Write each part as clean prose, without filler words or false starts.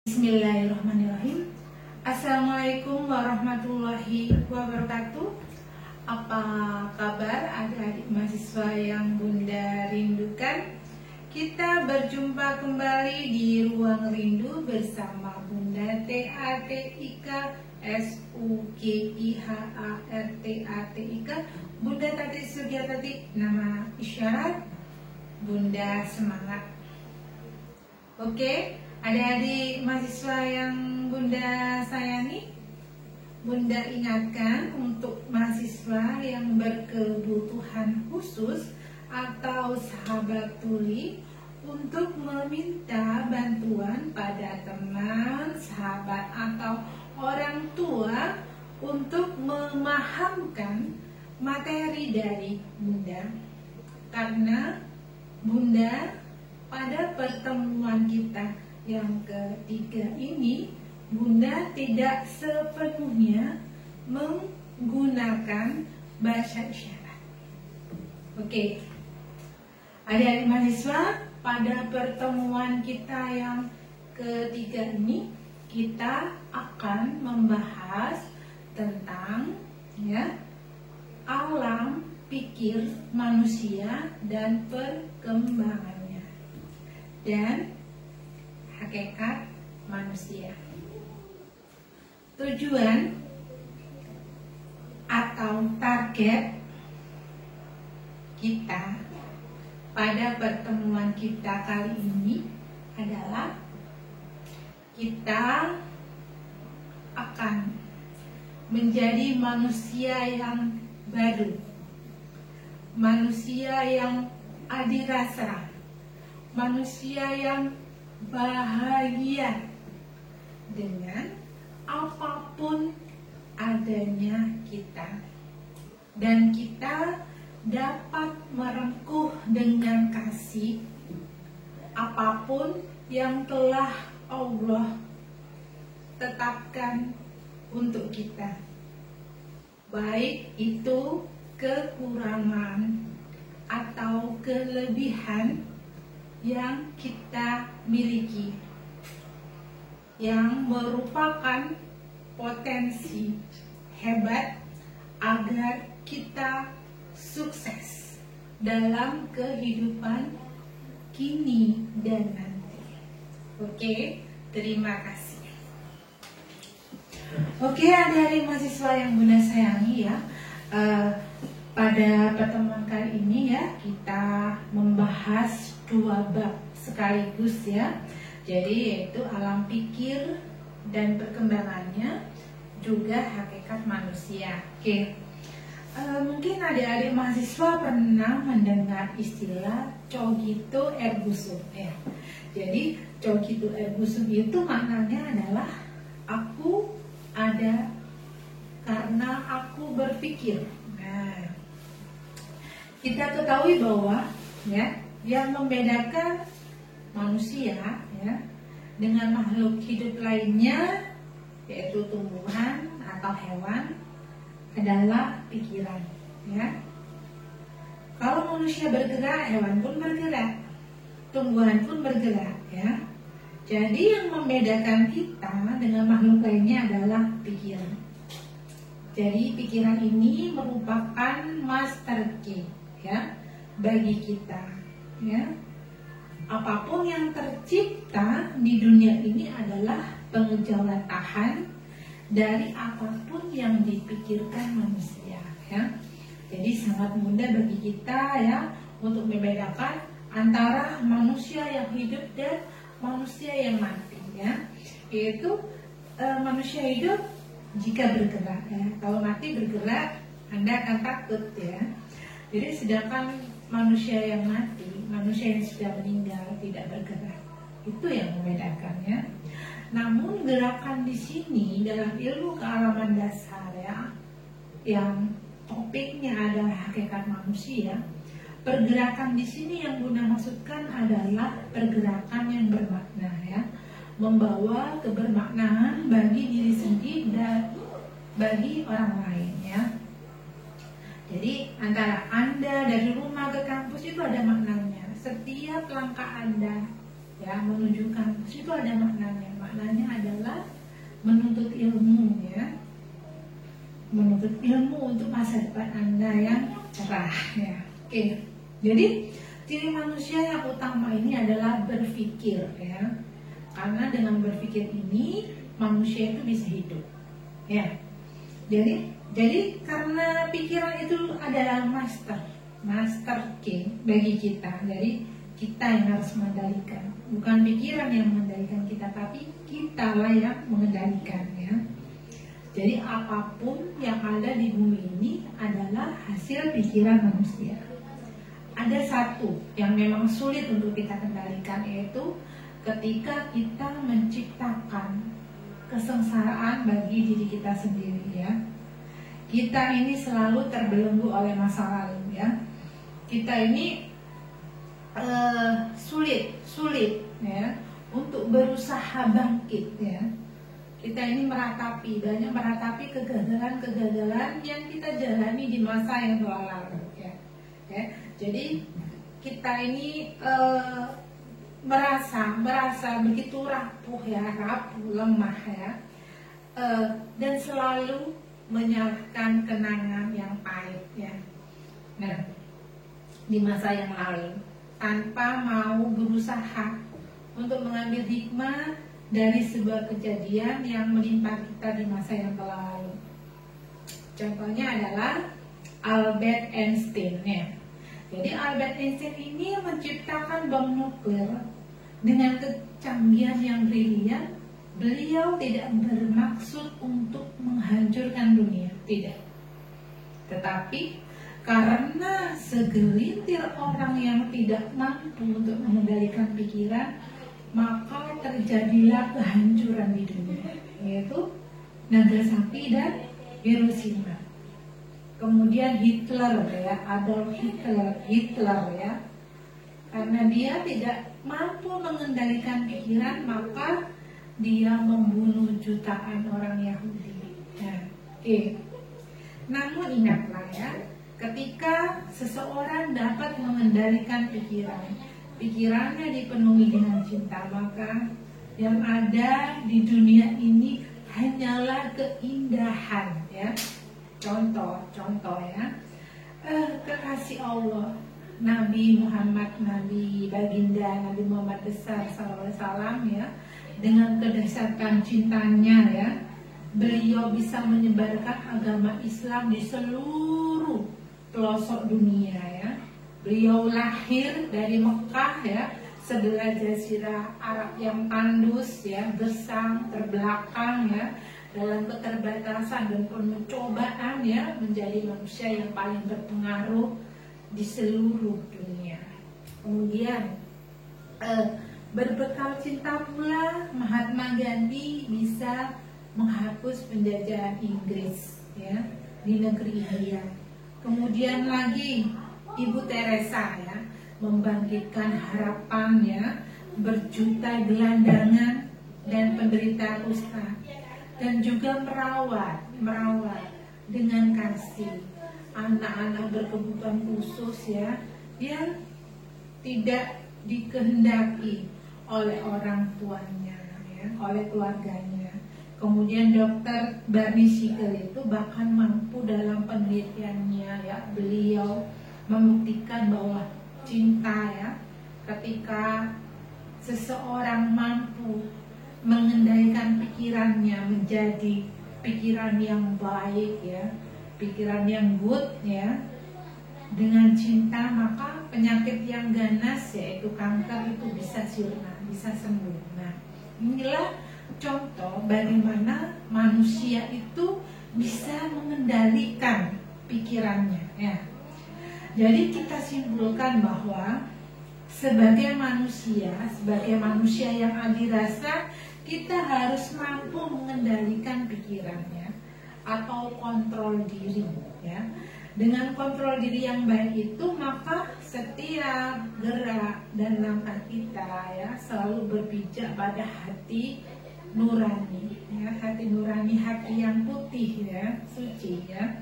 Bismillahirrahmanirrahim. Assalamualaikum warahmatullahi wabarakatuh. Apa kabar adik-adik mahasiswa yang Bunda rindukan? Kita berjumpa kembali di Ruang Rindu bersama Bunda TATIK SUGIHARTATIK, Bunda Tati Sugiatati, nama isyarat Bunda Semangat. Oke, adik-adik mahasiswa yang Bunda sayangi, Bunda ingatkan untuk mahasiswa yang berkebutuhan khusus atau sahabat tuli untuk meminta bantuan pada teman, sahabat, atau orang tua untuk memahamkan materi dari Bunda. Karena Bunda pada pertemuan kita yang ketiga ini, Bunda tidak sepenuhnya menggunakan bahasa isyarat. Oke, adik-adik mahasiswa, pada pertemuan kita yang ketiga ini kita akan membahas tentang alam pikir manusia dan perkembangannya dan hakikat manusia. Tujuan atau target kita pada pertemuan kita kali ini adalah kita akan menjadi manusia yang baru, manusia yang adilastra, manusia yang bahagia dengan apapun adanya kita, dan kita dapat merengkuh dengan kasih apapun yang telah Allah tetapkan untuk kita, baik itu kekurangan atau kelebihan yang kita miliki, yang merupakan potensi hebat agar kita sukses dalam kehidupan kini dan nanti. Oke, terima kasih. Oke, adik-adik mahasiswa yang Bunda sayangi ya, pada pertemuan kali ini ya kita membahas dua bab sekaligus ya. Jadi yaitu alam pikir dan perkembangannya, juga hakikat manusia. Oke, mungkin adik-adik mahasiswa pernah mendengar istilah cogito ergo sum ya. Jadi cogito ergo sum itu maknanya adalah aku ada karena aku berpikir. Nah, kita ketahui bahwa ya yang membedakan manusia ya dengan makhluk hidup lainnya, yaitu tumbuhan atau hewan, adalah pikiran ya. Kalau manusia bergerak, hewan pun bergerak, tumbuhan pun bergerak ya. Jadi yang membedakan kita dengan makhluk lainnya adalah pikiran. Jadi pikiran ini merupakan master key ya bagi kita ya. Apapun yang tercipta di dunia ini adalah pengejawantahan dari apapun yang dipikirkan manusia ya. Jadi sangat mudah bagi kita ya untuk membedakan antara manusia yang hidup dan manusia yang mati ya. Yaitu manusia hidup jika bergerak ya. Kalau mati bergerak, Anda akan takut ya. Jadi sedangkan manusia yang mati, manusia yang sudah meninggal tidak bergerak, itu yang membedakannya. Namun gerakan di sini dalam ilmu kealaman dasar ya, yang topiknya adalah hakikat manusia, pergerakan di sini yang Bunda maksudkan adalah pergerakan yang bermakna ya, membawa kebermaknaan bagi diri sendiri dan bagi orang lain ya. Jadi antara Anda dari rumah ke kampus itu ada maknanya. Setiap langkah Anda ya menuju kampus itu ada maknanya. Maknanya berilmu untuk masa depan Anda yang cerah ya. Oke. Jadi ciri manusia yang utama ini adalah berpikir ya. Karena dengan berpikir ini manusia itu bisa hidup. Ya. Jadi karena pikiran itu adalah master key bagi kita. Jadi kita yang harus mengendalikan, bukan pikiran yang mengendalikan kita, tapi kita lah yang mengendalikan ya. Jadi apapun yang ada di bumi ini adalah hasil pikiran manusia. Ada satu yang memang sulit untuk kita kendalikan, yaitu ketika kita menciptakan kesengsaraan bagi diri kita sendiri ya. Kita ini selalu terbelenggu oleh masa lalu ya. Kita ini sulit ya untuk berusaha bangkit ya. Kita ini banyak meratapi kegagalan yang kita jalani di masa yang telah lalu ya. Jadi kita ini merasa begitu rapuh, lemah ya, dan selalu menyalahkan kenangan yang pahit ya. Nah, di masa yang lalu, tanpa mau berusaha untuk mengambil hikmah dari sebuah kejadian yang menimpa kita di masa yang telah lalu. Contohnya adalah Albert Einstein ya. Jadi Albert Einstein ini menciptakan bom nuklir dengan kecanggihan yang brilian. Beliau tidak bermaksud untuk menghancurkan dunia, tidak. Tetapi karena segelintir orang yang tidak mampu untuk mengendalikan pikiran, maka terjadilah kehancuran di dunia, yaitu Nagasaki dan Hiroshima. Kemudian Hitler ya, Adolf Hitler ya, karena dia tidak mampu mengendalikan pikiran, maka dia membunuh jutaan orang Yahudi. Nah, namun ingatlah ya, ketika seseorang dapat mengendalikan pikirannya dipenuhi dengan cinta, maka yang ada di dunia ini hanyalah keindahan ya. Contoh ya, kekasih Allah Nabi Muhammad, Nabi baginda Nabi Muhammad besar SAW ya, dengan kedahsyatan cintanya ya, beliau bisa menyebarkan agama Islam di seluruh pelosok dunia ya. Beliau lahir dari Mekah ya, sebelah jazirah Arab yang tandus ya, gersang, terbelakang ya, dalam keterbatasan dan penuh cobaan ya, menjadi manusia yang paling berpengaruh di seluruh dunia. Kemudian berbekal cinta pula Mahatma Gandhi bisa menghapus penjajahan Inggris ya di negeri India. Kemudian lagi Ibu Teresa ya, membangkitkan harapan ya, berjuta gelandangan dan penderita kusta, dan juga merawat dengan kasih anak-anak berkebutuhan khusus ya, yang tidak dikehendaki oleh orang tuanya ya, oleh keluarganya. Kemudian Dr. Barney Siegel itu bahkan mampu dalam penelitiannya ya, beliau membuktikan bahwa cinta ya, ketika seseorang mampu mengendalikan pikirannya menjadi pikiran yang baik ya, pikiran yang good ya, dengan cinta, maka penyakit yang ganas yaitu kanker itu bisa sirna, bisa sembuh. Nah, inilah contoh bagaimana manusia itu bisa mengendalikan pikirannya ya. Jadi kita simpulkan bahwa sebagai manusia yang adirasa, kita harus mampu mengendalikan pikirannya atau kontrol diri ya. Dengan kontrol diri yang baik itu, maka setiap gerak dan langkah kita ya selalu berpijak pada hati nurani ya, hati nurani, hati yang putih ya, suci ya.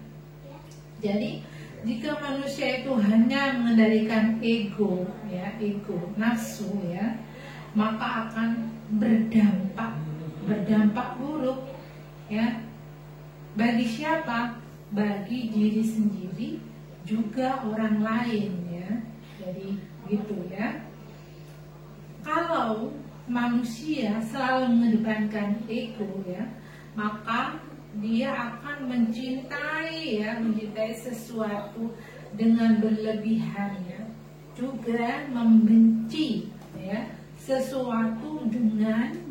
Jadi jika manusia itu hanya mengendalikan ego ya, ego, nafsu ya, maka akan berdampak buruk ya. Bagi siapa? bagi diri sendiri juga orang lain ya. Jadi gitu ya. Kalau manusia selalu mengedepankan ego ya, maka dia akan mencintai sesuatu dengan berlebihan ya, juga membenci ya sesuatu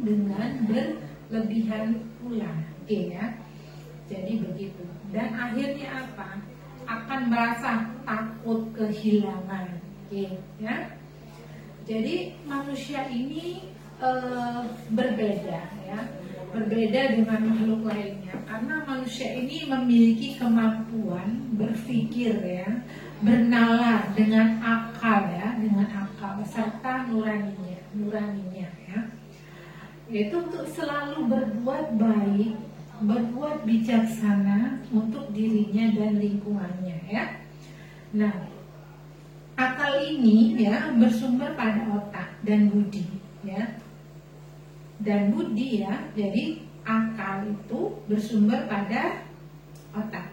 dengan berlebihan pula. Oke ya. Jadi begitu. Dan akhirnya apa? Akan merasa takut kehilangan. Oke ya. Jadi manusia ini berbeda ya, berbeda dengan makhluk lainnya karena manusia ini memiliki kemampuan berpikir ya, bernalar dengan akal ya, dengan akal serta nuraninya ya, yaitu untuk selalu berbuat baik, berbuat bijaksana untuk dirinya dan lingkungannya ya. Nah, akal ini ya bersumber pada otak dan budi ya. Dan budi ya, jadi akal itu bersumber pada otak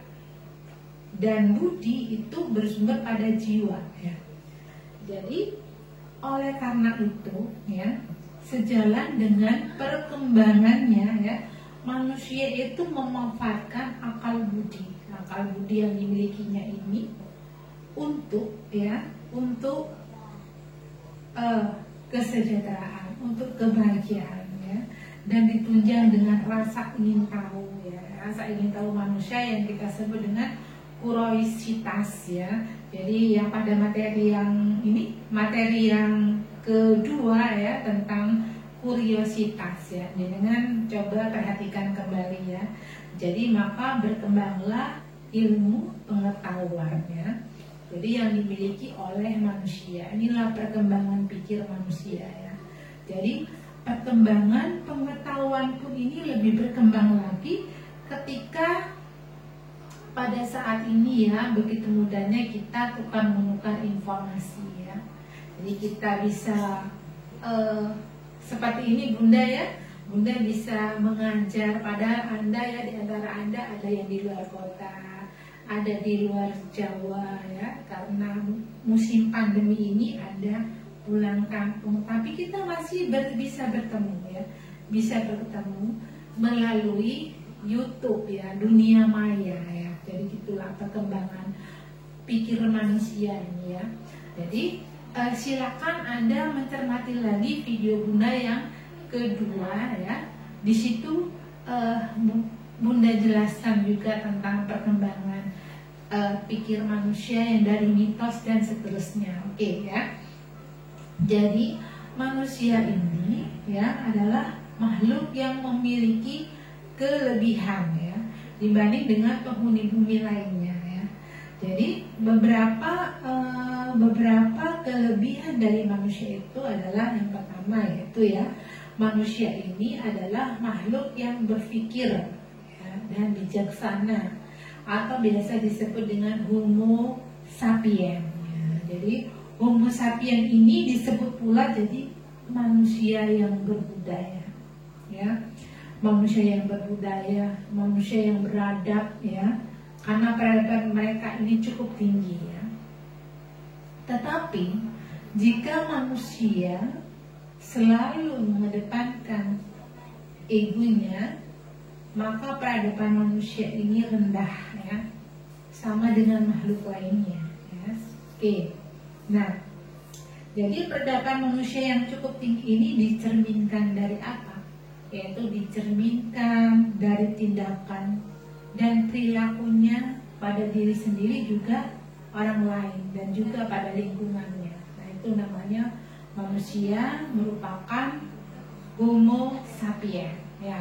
dan budi itu bersumber pada jiwa ya. Jadi oleh karena itu ya, sejalan dengan perkembangannya ya, manusia itu memanfaatkan akal budi yang dimilikinya ini untuk kesejahteraan, untuk kebahagiaan ya, dan ditunjang dengan rasa ingin tahu ya, rasa ingin tahu manusia yang kita sebut dengan kuriositas ya. Jadi yang pada materi yang kedua ya, tentang kuriositas ya. Dengan coba perhatikan kembali ya. Jadi maka berkembanglah ilmu pengetahuan ya. Jadi yang dimiliki oleh manusia, inilah perkembangan pikir manusia ya. Jadi perkembangan pengetahuan pun ini lebih berkembang lagi ketika pada saat ini ya, begitu mudahnya kita tukar menukar informasi ya. Jadi kita bisa seperti ini Bunda ya, Bunda bisa mengajar pada Anda ya, di antara Anda ada yang di luar kota, ada di luar Jawa ya, karena musim pandemi ini ada pulang kampung, tapi kita masih bisa bertemu ya, bisa bertemu melalui YouTube ya, dunia maya ya. Jadi itulah perkembangan pikir manusia ini ya. Jadi silakan Anda mencermati lagi video Bunda yang kedua ya. Di situ Bunda jelaskan juga tentang perkembangan pikir manusia yang dari mitos dan seterusnya. Oke ya. Jadi manusia ini ya adalah makhluk yang memiliki kelebihan ya dibanding dengan penghuni bumi lainnya ya. Jadi beberapa kelebihan dari manusia itu adalah yang pertama yaitu ya, manusia ini adalah makhluk yang berpikir ya, dan bijaksana atau biasa disebut dengan Homo sapien ya. Jadi Homo sapien ini disebut pula jadi manusia yang berbudaya ya, manusia yang berbudaya, manusia yang beradab ya, karena peradaban mereka ini cukup tinggi ya. Tetapi jika manusia selalu mengedepankan egonya, maka peradaban manusia ini rendah ya, sama dengan makhluk lainnya ya. Oke. Nah, jadi peradaban manusia yang cukup tinggi ini dicerminkan dari apa? Yaitu dicerminkan dari tindakan dan perilakunya pada diri sendiri, juga orang lain, dan juga pada lingkungannya. Nah, itu namanya manusia merupakan Homo sapien ya.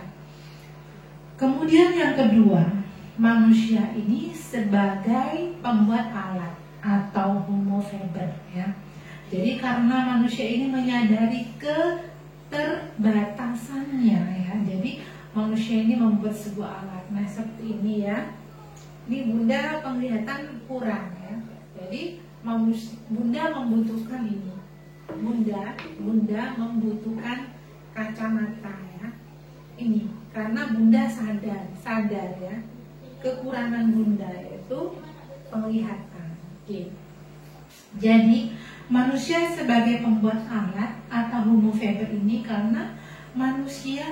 Kemudian yang kedua, manusia ini sebagai pembuat alat atau Homo faber ya. Jadi karena manusia ini menyadari keterbatasannya ya, jadi manusia ini membuat sebuah alat. Nah seperti ini ya, ini Bunda penglihatan kurang ya, jadi Bunda membutuhkan ini, Bunda membutuhkan kacamata ya, ini karena Bunda sadar ya, kekurangan bunda, yaitu penglihatan. Oke. Jadi manusia sebagai pembuat alat atau homo faber ini karena manusia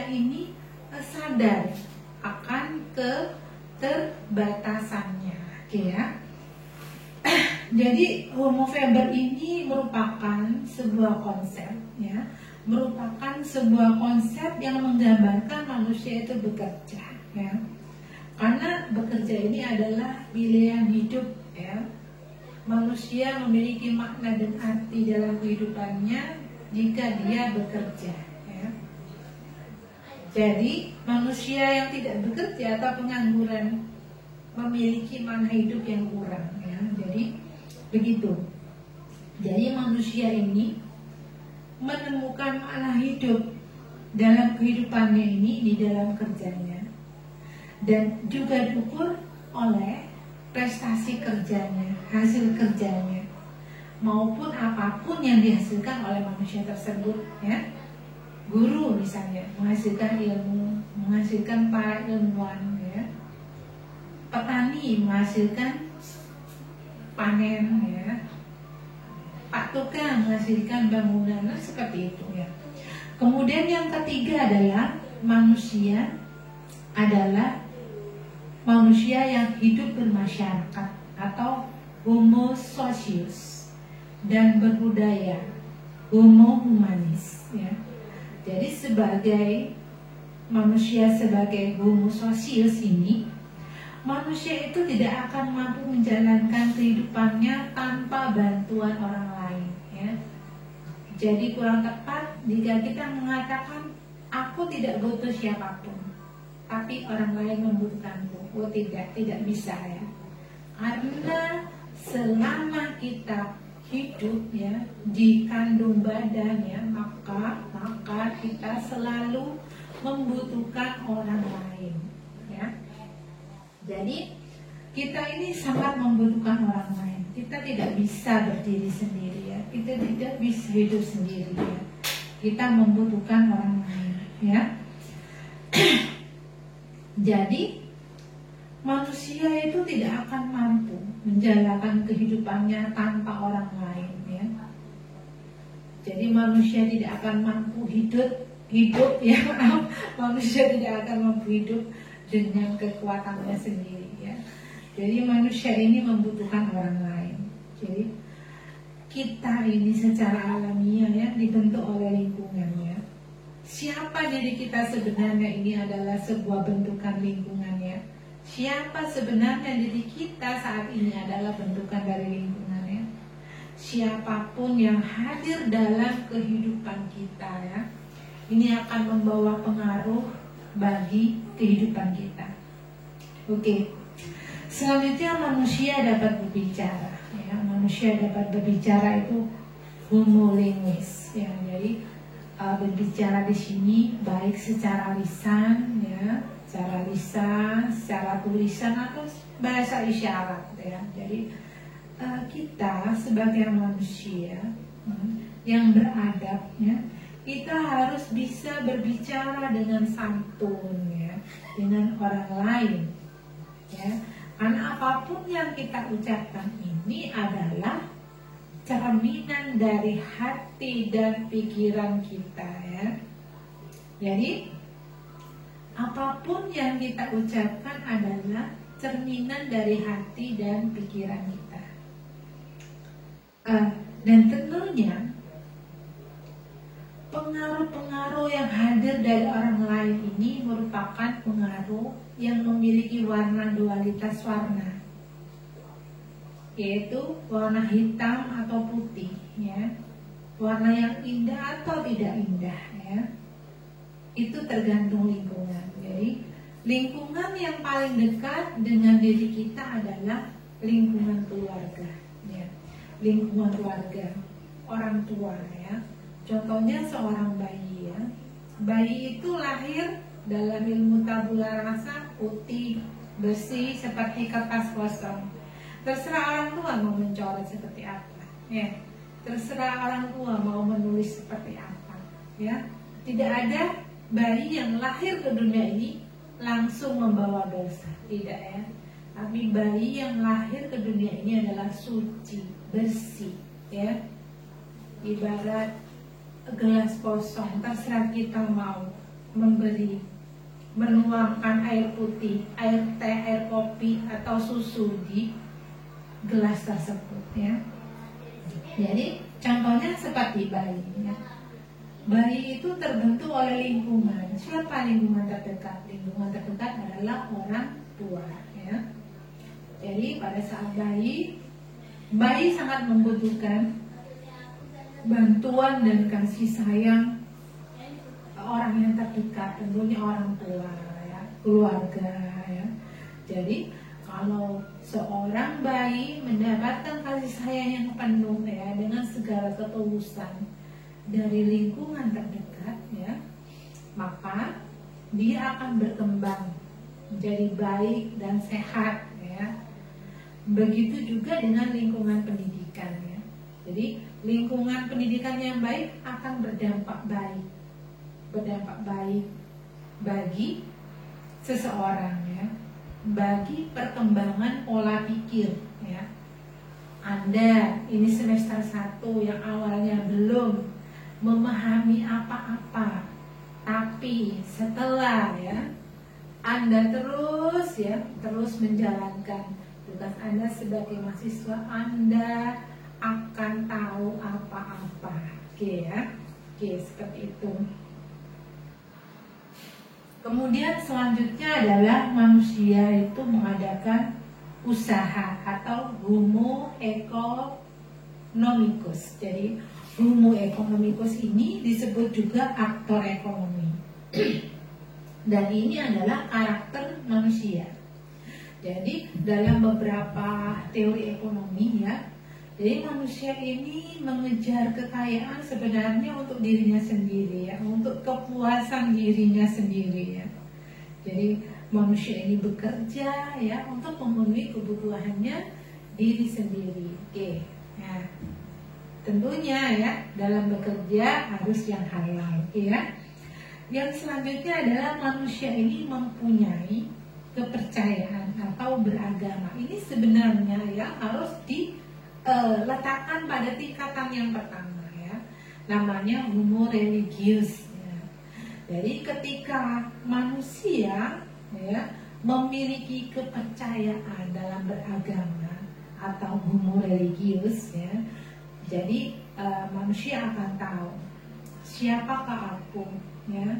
ini sadar akan keterbatasannya. Oke ya. Jadi homo faber ini merupakan sebuah konsep ya, merupakan sebuah konsep yang menggambarkan manusia itu bekerja ya. Karena bekerja ini adalah pilihan hidup ya. Manusia memiliki makna dan arti dalam kehidupannya jika dia bekerja ya. Jadi manusia yang tidak bekerja atau pengangguran memiliki makna hidup yang kurang ya. Jadi begitu. Jadi manusia ini menemukan makna hidup dalam kehidupannya ini di dalam kerjanya, dan juga diukur oleh prestasi kerjanya, hasil kerjanya, maupun apapun yang dihasilkan oleh manusia tersebut ya. Guru misalnya menghasilkan ilmu, menghasilkan para ilmuwan ya. Petani menghasilkan panen ya. Pak tukang menghasilkan bangunan, seperti itu ya. Kemudian yang ketiga adalah manusia yang hidup bermasyarakat atau homo socius, dan berbudaya, homo humanis ya. Jadi sebagai manusia sebagai homo socius ini, manusia itu tidak akan mampu menjalankan kehidupannya tanpa bantuan orang lain ya. Jadi kurang tepat jika kita mengatakan aku tidak butuh siapapun, tapi orang lain membutuhkanku. Oh tidak bisa ya. Karena selama kita hidup ya di kandung badan ya, maka kita selalu membutuhkan orang lain ya. Jadi kita ini sangat membutuhkan orang lain. Kita tidak bisa berdiri sendiri ya. Kita tidak bisa hidup sendiri ya. Kita membutuhkan orang lain ya. Jadi manusia itu tidak akan mampu menjalankan kehidupannya tanpa orang lain ya. Jadi manusia tidak akan mampu hidup ya. Manusia tidak akan mampu hidup dengan kekuatannya sendiri ya. Jadi manusia ini membutuhkan orang lain. Jadi kita ini secara alamiah ya dibentuk oleh lingkungannya. Siapa diri kita sebenarnya ini adalah sebuah bentukan lingkungannya. Siapa sebenarnya diri kita saat ini adalah bentukan dari lingkungannya. Siapapun yang hadir dalam kehidupan kita ya, ini akan membawa pengaruh bagi kehidupan kita. Oke. Selanjutnya manusia dapat berbicara ya. Manusia dapat berbicara itu homo linguis ya. Jadi berbicara di sini baik secara lisan ya, secara tulisan atau bahasa isyarat ya. Jadi kita sebagai manusia yang beradab ya, kita harus bisa berbicara dengan santun ya, dengan orang lain ya. Karena apapun yang kita ucapkan ini adalah cerminan dari hati dan pikiran kita ya. Jadi apapun yang kita ucapkan adalah cerminan dari hati dan pikiran kita. Dan tentunya pengaruh-pengaruh yang hadir dari orang lain ini merupakan pengaruh yang memiliki warna dualitas warna, yaitu warna hitam atau putih ya. Warna yang indah atau tidak indah ya. Itu tergantung lingkungan. Jadi lingkungan yang paling dekat dengan diri kita adalah lingkungan keluarga ya. Lingkungan keluarga, orang tua ya. Contohnya seorang bayi ya. Bayi itu lahir dalam ilmu tabula rasa putih, bersih seperti kertas kosong. Terserah orang tua mau mencoret seperti apa ya. Terserah orang tua mau menulis seperti apa ya. Tidak ada bayi yang lahir ke dunia ini langsung membawa dosa, tidak ya. Tapi bayi yang lahir ke dunia ini adalah suci, bersih, ya. Ibarat gelas kosong, terserah kita mau memberi, menuangkan air putih, air teh, air kopi, atau susu di gelas tersebut, ya. Jadi contohnya seperti bayi, ya. Bayi itu terbentuk oleh lingkungan. Siapa lingkungan terdekat? Lingkungan terdekat adalah orang tua, ya. Jadi pada saat bayi sangat membutuhkan bantuan dan kasih sayang orang yang terdekat, tentunya orang tua, ya, keluarga, ya. Jadi kalau seorang bayi mendapatkan kasih sayang yang penuh, ya, dengan segala ketulusan dari lingkungan terdekat, ya, maka dia akan berkembang menjadi baik dan sehat, ya. Begitu juga dengan lingkungan pendidikan, ya. Jadi lingkungan pendidikan yang baik akan berdampak baik bagi seseorang, ya, bagi perkembangan pola pikir, ya. Anda ini semester 1 yang awalnya belum memahami apa-apa, tapi setelah, ya, Anda terus menjalankan tugas Anda sebagai mahasiswa, Anda akan tahu apa-apa. Oke, ya. Oke, seperti itu. Kemudian selanjutnya adalah manusia itu mengadakan usaha atau homo economicus. Jadi homo economicus ini disebut juga aktor ekonomi. Dan ini adalah karakter manusia. Jadi dalam beberapa teori ekonomi, ya, jadi manusia ini mengejar kekayaan sebenarnya untuk dirinya sendiri, ya, untuk kepuasan dirinya sendiri, ya. Jadi manusia ini bekerja, ya, untuk memenuhi kebutuhannya diri sendiri. Oke. Nah, tentunya, ya, dalam bekerja harus yang halal, ya. Yang selanjutnya adalah manusia ini mempunyai kepercayaan atau beragama. Ini sebenarnya, ya, harus diletakkan pada tingkatan yang pertama, ya. Namanya homo religius, ya. Jadi ketika manusia, ya, memiliki kepercayaan dalam beragama atau homo religius, ya, jadi manusia akan tahu siapakah aku, ya,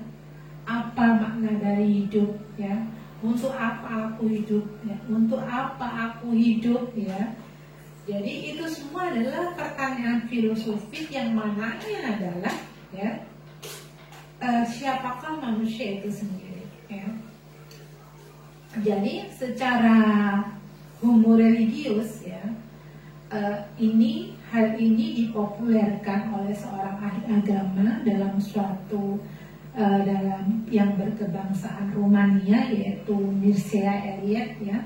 apa makna dari hidup, ya, untuk apa aku hidup, ya, untuk apa aku hidup, ya. Jadi itu semua adalah pertanyaan filosofis yang mananya adalah, ya, siapakah manusia itu sendiri, ya. Jadi secara homo religius, ya, hal ini dipopulerkan oleh seorang ahli agama dalam suatu dalam yang berkebangsaan Rumania, yaitu Mircea Eliade, ya.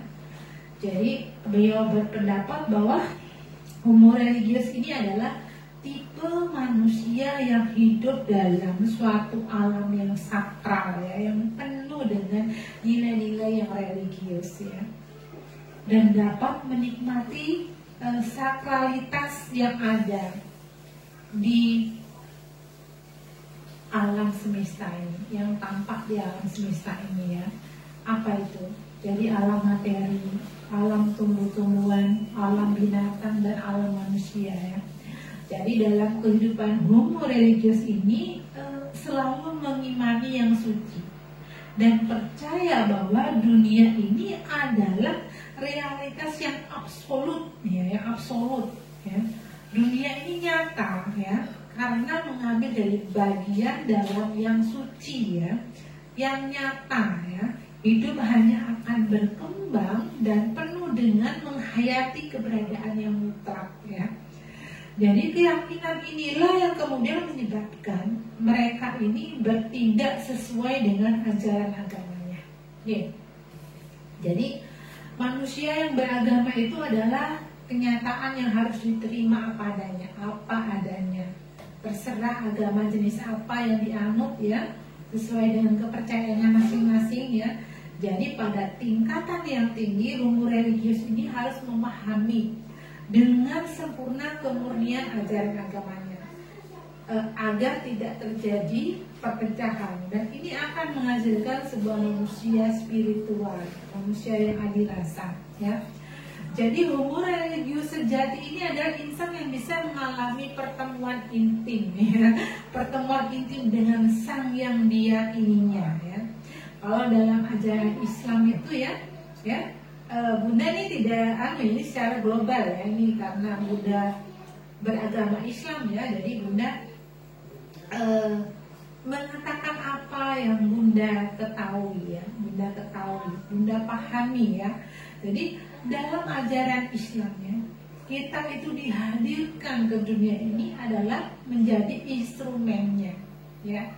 Jadi beliau berpendapat bahwa homo religius ini adalah tipe manusia yang hidup dalam suatu alam yang sakral, ya, yang penuh dengan nilai-nilai yang religius, ya, dan dapat menikmati sakralitas yang ada di alam semesta ini, yang tampak di alam semesta ini, ya. Apa itu? Jadi alam materi, alam tumbuh-tumbuhan, alam binatang, dan alam manusia, ya. Jadi dalam kehidupan homo religius ini selalu mengimani yang suci dan percaya bahwa dunia ini adalah realitas yang absolut, ya, yang absolut, ya. Dunia ini nyata, ya, karena mengambil dari bagian dalam yang suci, ya, yang nyata, ya. Hidup hanya akan berkembang dan penuh dengan menghayati keberadaan yang mutlak, ya. Jadi keyakinan inilah yang kemudian menyebabkan mereka ini bertindak sesuai dengan ajaran agamanya, ya. Jadi manusia yang beragama itu adalah kenyataan yang harus diterima apa adanya. Terserah agama jenis apa yang dianut, ya, sesuai dengan kepercayaannya masing-masing, ya. Jadi pada tingkatan yang tinggi, rumur religius ini harus memahami dengan sempurna kemurnian ajaran agamanya, agar tidak terjadi perpecahan, dan ini akan menghasilkan sebuah manusia spiritual, manusia yang adil rasa, ya. Jadi rumur religius sejati ini adalah insan yang bisa mengalami pertemuan intim, ya, pertemuan intim dengan sang yang dia ininya, ya. Kalau dalam ajaran Islam itu Bunda ini tidak ini secara global, ya, ini karena Bunda beragama Islam, ya, jadi Bunda mengatakan apa yang Bunda ketahui, ya, Bunda pahami, ya. Jadi dalam ajaran Islam, ya, kita itu dihadirkan ke dunia ini adalah menjadi instrumennya, ya.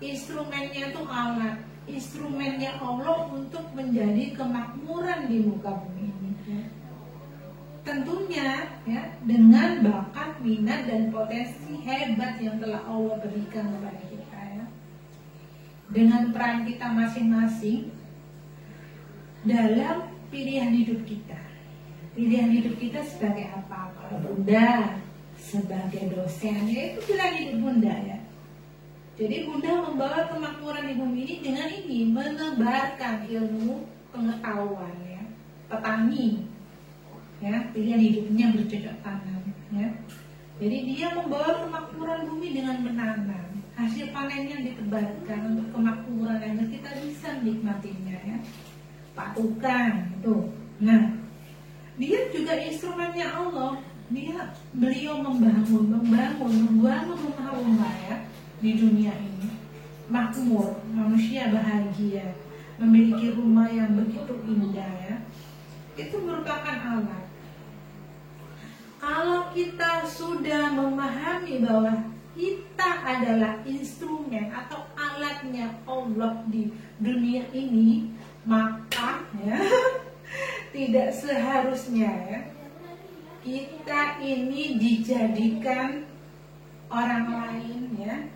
Instrumennya itu alat, instrumennya Allah untuk menjadi kemakmuran di muka bumi ini, ya. Tentunya, ya, dengan bakat, minat dan potensi hebat yang telah Allah berikan kepada kita, ya. Dengan peran kita masing-masing dalam pilihan hidup kita. Pilihan hidup kita sebagai apa? Kalau Bunda sebagai dosen, ya, itu pilihan hidup Bunda, ya. Jadi Bunda membawa kemakmuran di bumi ini dengan ini, menebarkan ilmu pengetahuan, ya. Petani, ya, pilihan hidupnya bercocok tanam, ya. Jadi dia membawa kemakmuran bumi dengan menanam, hasil panennya ditebarkan untuk kemakmuran agar kita bisa menikmatinya, ya. Pak Tukang itu, nah, dia juga instrumennya Allah. Beliau membangun rumah-rumah, ya, di dunia ini, makmur, manusia bahagia, memiliki rumah yang begitu indah, ya. Itu merupakan alat. Kalau kita sudah memahami bahwa kita adalah instrumen atau alatnya Allah di dunia ini, maka, ya, tidak seharusnya, ya, kita ini dijadikan orang lain, ya,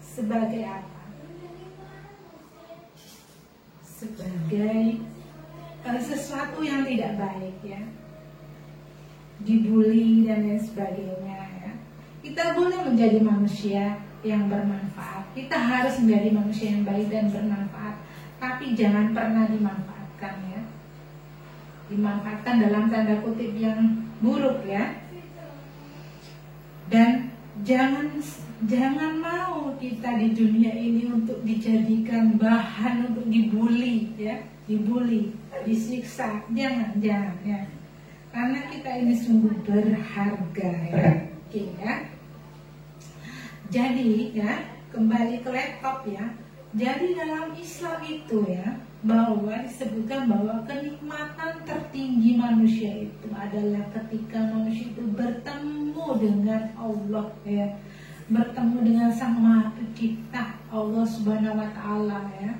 sebagai apa? Sebagai sesuatu yang tidak baik, ya, dibully dan lain sebagainya, ya. Kita boleh menjadi manusia yang bermanfaat. Kita harus menjadi manusia yang baik dan bermanfaat, tapi jangan pernah dimanfaatkan, ya. Dimanfaatkan dalam tanda kutip yang buruk, ya. Dan jangan mau kita di dunia ini untuk dijadikan bahan untuk dibully, ya, disiksa. Jangan, ya. Karena kita ini sungguh berharga, ya. Oke, ya. Jadi, ya, kembali ke laptop, ya. Jadi dalam Islam itu, ya, bahwa disebutkan bahwa kenikmatan tertinggi manusia itu adalah ketika manusia itu bertemu dengan Allah, ya, bertemu dengan Sang Maha Pencipta, Allah Subhanahu wa Ta'ala, ya.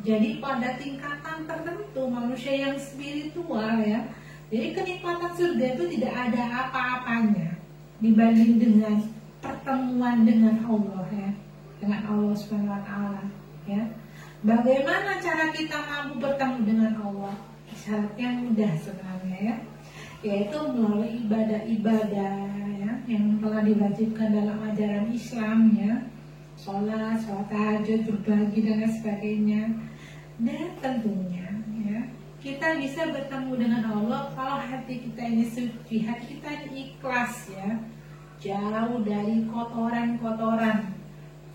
Jadi pada tingkatan tertentu manusia yang spiritual, ya, jadi kenikmatan surga itu tidak ada apa-apanya dibanding dengan pertemuan dengan Allah, ya, dengan Allah Subhanahu wa Ta'ala, ya. Bagaimana cara kita mampu bertemu dengan Allah? Syaratnya mudah sebenarnya, ya, yaitu melalui ibadah-ibadah, ya, yang telah diwajibkan dalam ajaran Islam, ya, sholat tahajud, berbagi dan lain sebagainya. Dan tentunya, ya, kita bisa bertemu dengan Allah kalau hati kita ini suci, hati kita ini ikhlas, ya, jauh dari kotoran-kotoran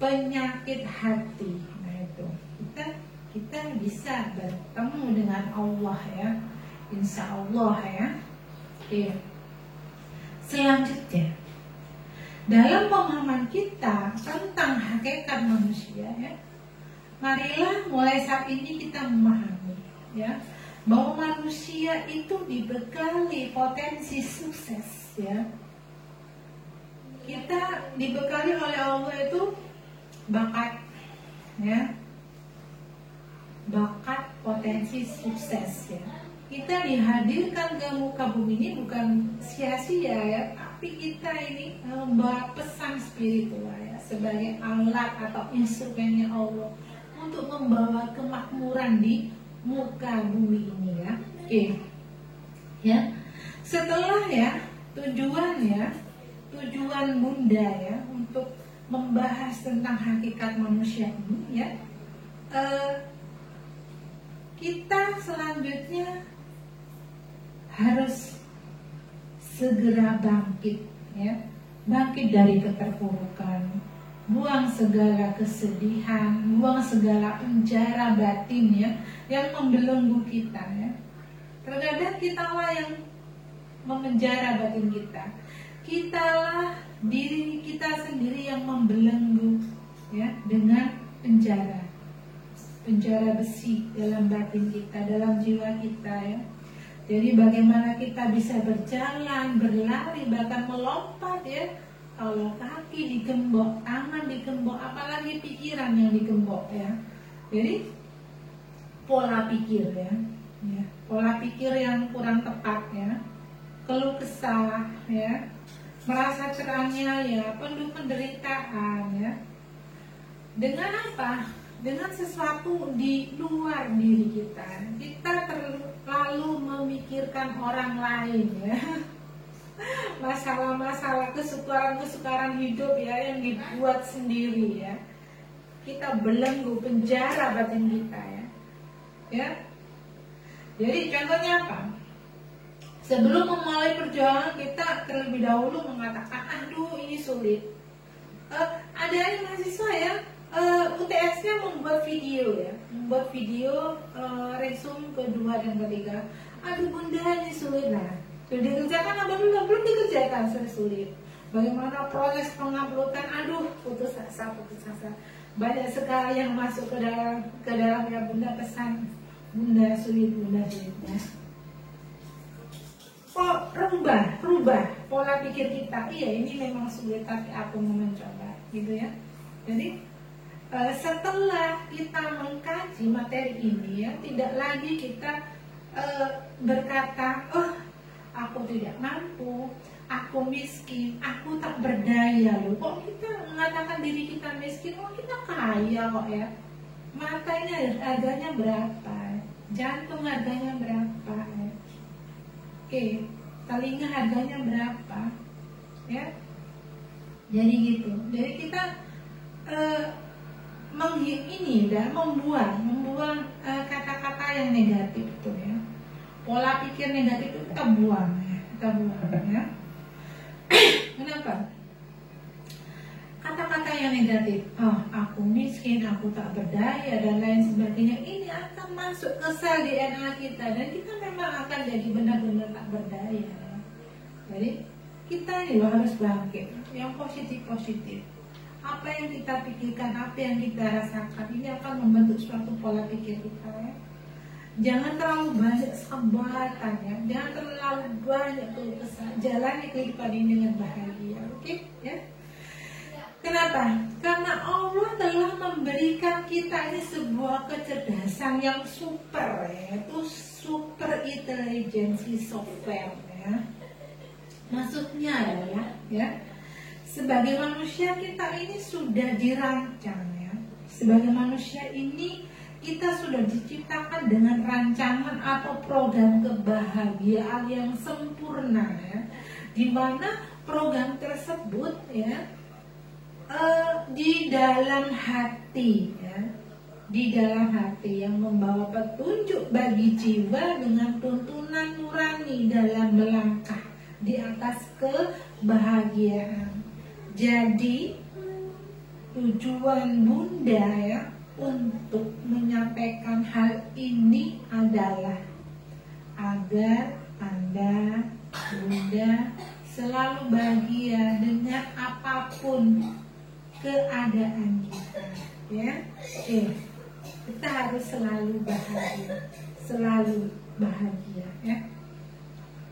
penyakit hati. Nah, itu kita bisa bertemu dengan Allah, ya, insya Allah, ya. Oke. Selanjutnya, dalam pemahaman kita tentang hakikat manusia, ya, marilah mulai saat ini kita memahami, ya, bahwa manusia itu dibekali potensi sukses, ya. Kita dibekali oleh Allah itu bakat, ya, bakat potensi sukses, ya. Kita dihadirkan ke muka bumi ini bukan sia-sia, ya, tapi kita ini membawa pesan spiritual, ya, sebagai alat atau instrumennya Allah untuk membawa kemakmuran di muka bumi ini ya. Oke. Ya. Setelah ya tujuan Bunda ya untuk membahas tentang hakikat manusia ini ya, kita selanjutnya harus segera bangkit ya, bangkit dari keterpurukan, buang segala kesedihan, buang segala penjara batin ya yang membelenggu kita ya. Terkadang kitalah yang memenjara batin kita, kitalah diri kita sendiri yang membelenggu ya dengan penjara besi dalam batin kita, dalam jiwa kita ya. Jadi bagaimana kita bisa berjalan, berlari, bahkan melompat ya, kalau kaki digembok, tangan digembok, apalagi pikiran yang digembok ya. Jadi pola pikir ya, pola pikir yang kurang tepat ya, keluh kesah ya, merasa teraniaya, penuh penderitaan ya. Dengan apa? Dengan sesuatu di luar diri kita. Kita terlalu memikirkan orang lain ya. Masalah-masalah, kesukaran hidup ya yang dibuat sendiri ya. Kita belenggu, penjara batin kita ya. Ya. Jadi contohnya apa? Sebelum memulai perjuangan kita terlebih dahulu mengatakan, aduh ini sulit. Ada mahasiswa ya, UTS-nya membuat video ya, resume kedua dan ketiga. Aduh Bunda ini sulit lah. Sudah dikerjakan apa belum dikerjakan, sulit. Bagaimana proses penguploadan? Aduh putus asa. Banyak sekali yang masuk ke dalam ya Bunda pesan, Bunda sulit ya. Rubah pola pikir kita. Iya ini memang sulit tapi aku mau mencoba gitu ya. Jadi setelah kita mengkaji materi ini ya, tidak lagi kita berkata, oh aku tidak mampu, aku miskin, aku tak berdaya loh. Kok kita mengatakan diri kita miskin? Oh kita kaya kok ya. Matanya harganya berapa? Jantung harganya berapa? Ya? Oke, telinga harganya berapa? Ya, jadi gitu. Jadi kita membuang kata-kata yang negatif itu ya. Pola pikir negatif itu kita buang ya. Kenapa? Kata-kata yang negatif, oh aku miskin, aku tak berdaya dan lain sebagainya, ini akan masuk ke sel DNA kita dan kita memang akan jadi benar-benar tak berdaya. Jadi kita ini harus bangkit, yang positif. Apa yang kita pikirkan, apa yang kita rasakan, ini akan membentuk suatu pola pikir kita ya. Jangan terlalu banyak sambatan ya, jangan terlalu banyak keluh kesah. Jalani kehidupan ini dengan bahagia, oke? Ya. Kenapa? Karena Allah telah memberikan kita ini sebuah kecerdasan yang super ya, itu super intelligence software ya. Maksudnya adalah ya, sebagai manusia kita ini sudah dirancang ya. Sebagai manusia ini kita sudah diciptakan dengan rancangan atau program kebahagiaan yang sempurna ya. Di mana program tersebut ya di dalam hati ya, di dalam hati yang membawa petunjuk bagi jiwa dengan tuntunan nurani dalam melangkah di atas kebahagiaan. Jadi tujuan Bunda ya untuk menyampaikan hal ini adalah agar Anda, Bunda, selalu bahagia dengan apapun keadaan kita ya. Kita harus selalu bahagia ya.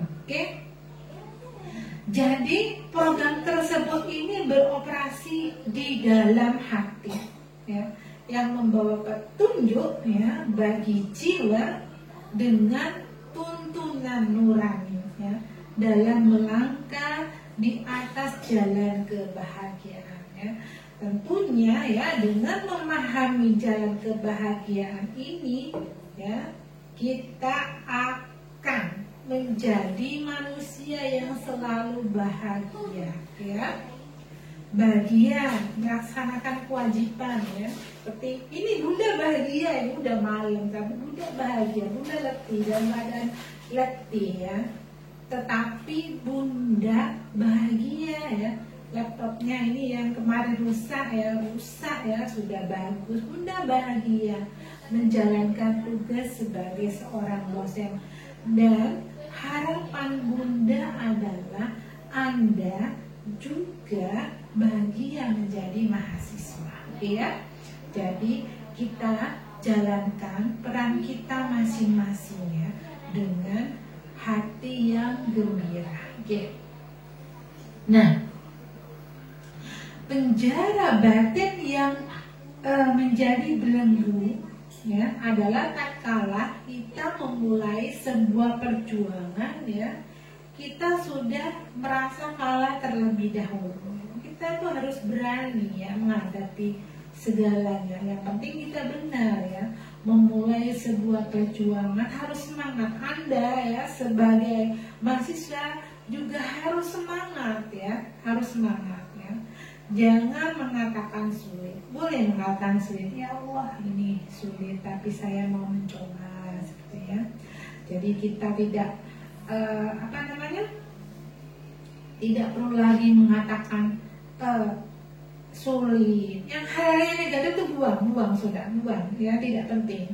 Oke. Jadi program tersebut ini beroperasi di dalam hati ya, yang membawa petunjuk ya bagi jiwa dengan tuntunan nurani ya, dalam melangkah di atas jalan kebahagiaan ya. tentunya ya, dengan memahami jalan kebahagiaan ini ya, kita akan menjadi manusia yang selalu bahagia ya. Bagian melaksanakan kewajiban ya, seperti ini Bunda bahagia, ini udah malam tapi Bunda bahagia, Bunda letih dalam keadaan letih ya, tetapi Bunda bahagia ya. Laptopnya ini yang kemarin rusak ya, sudah bagus, Bunda bahagia menjalankan tugas sebagai seorang dosen. Dan harapan Bunda adalah Anda juga bahagia menjadi mahasiswa ya. Jadi kita jalankan peran kita masing-masing ya, dengan hati yang gembira ya. Nah, penjara batin yang menjadi belenggu ya adalah tatkala kita memulai sebuah perjuangan ya, kita sudah merasa kalah terlebih dahulu. Kita tuh harus berani ya menghadapi segalanya. Yang penting kita benar ya, memulai sebuah perjuangan harus semangat. Anda ya sebagai mahasiswa juga harus semangat ya, harus semangat ya. Jangan mengatakan sulit. Boleh mengatakan sulit, ya Allah ini sulit, tapi saya mau mencoba seperti ya. Jadi kita tidak tidak perlu lagi mengatakan sulit. Yang hal yang negatif itu buang ya, tidak penting.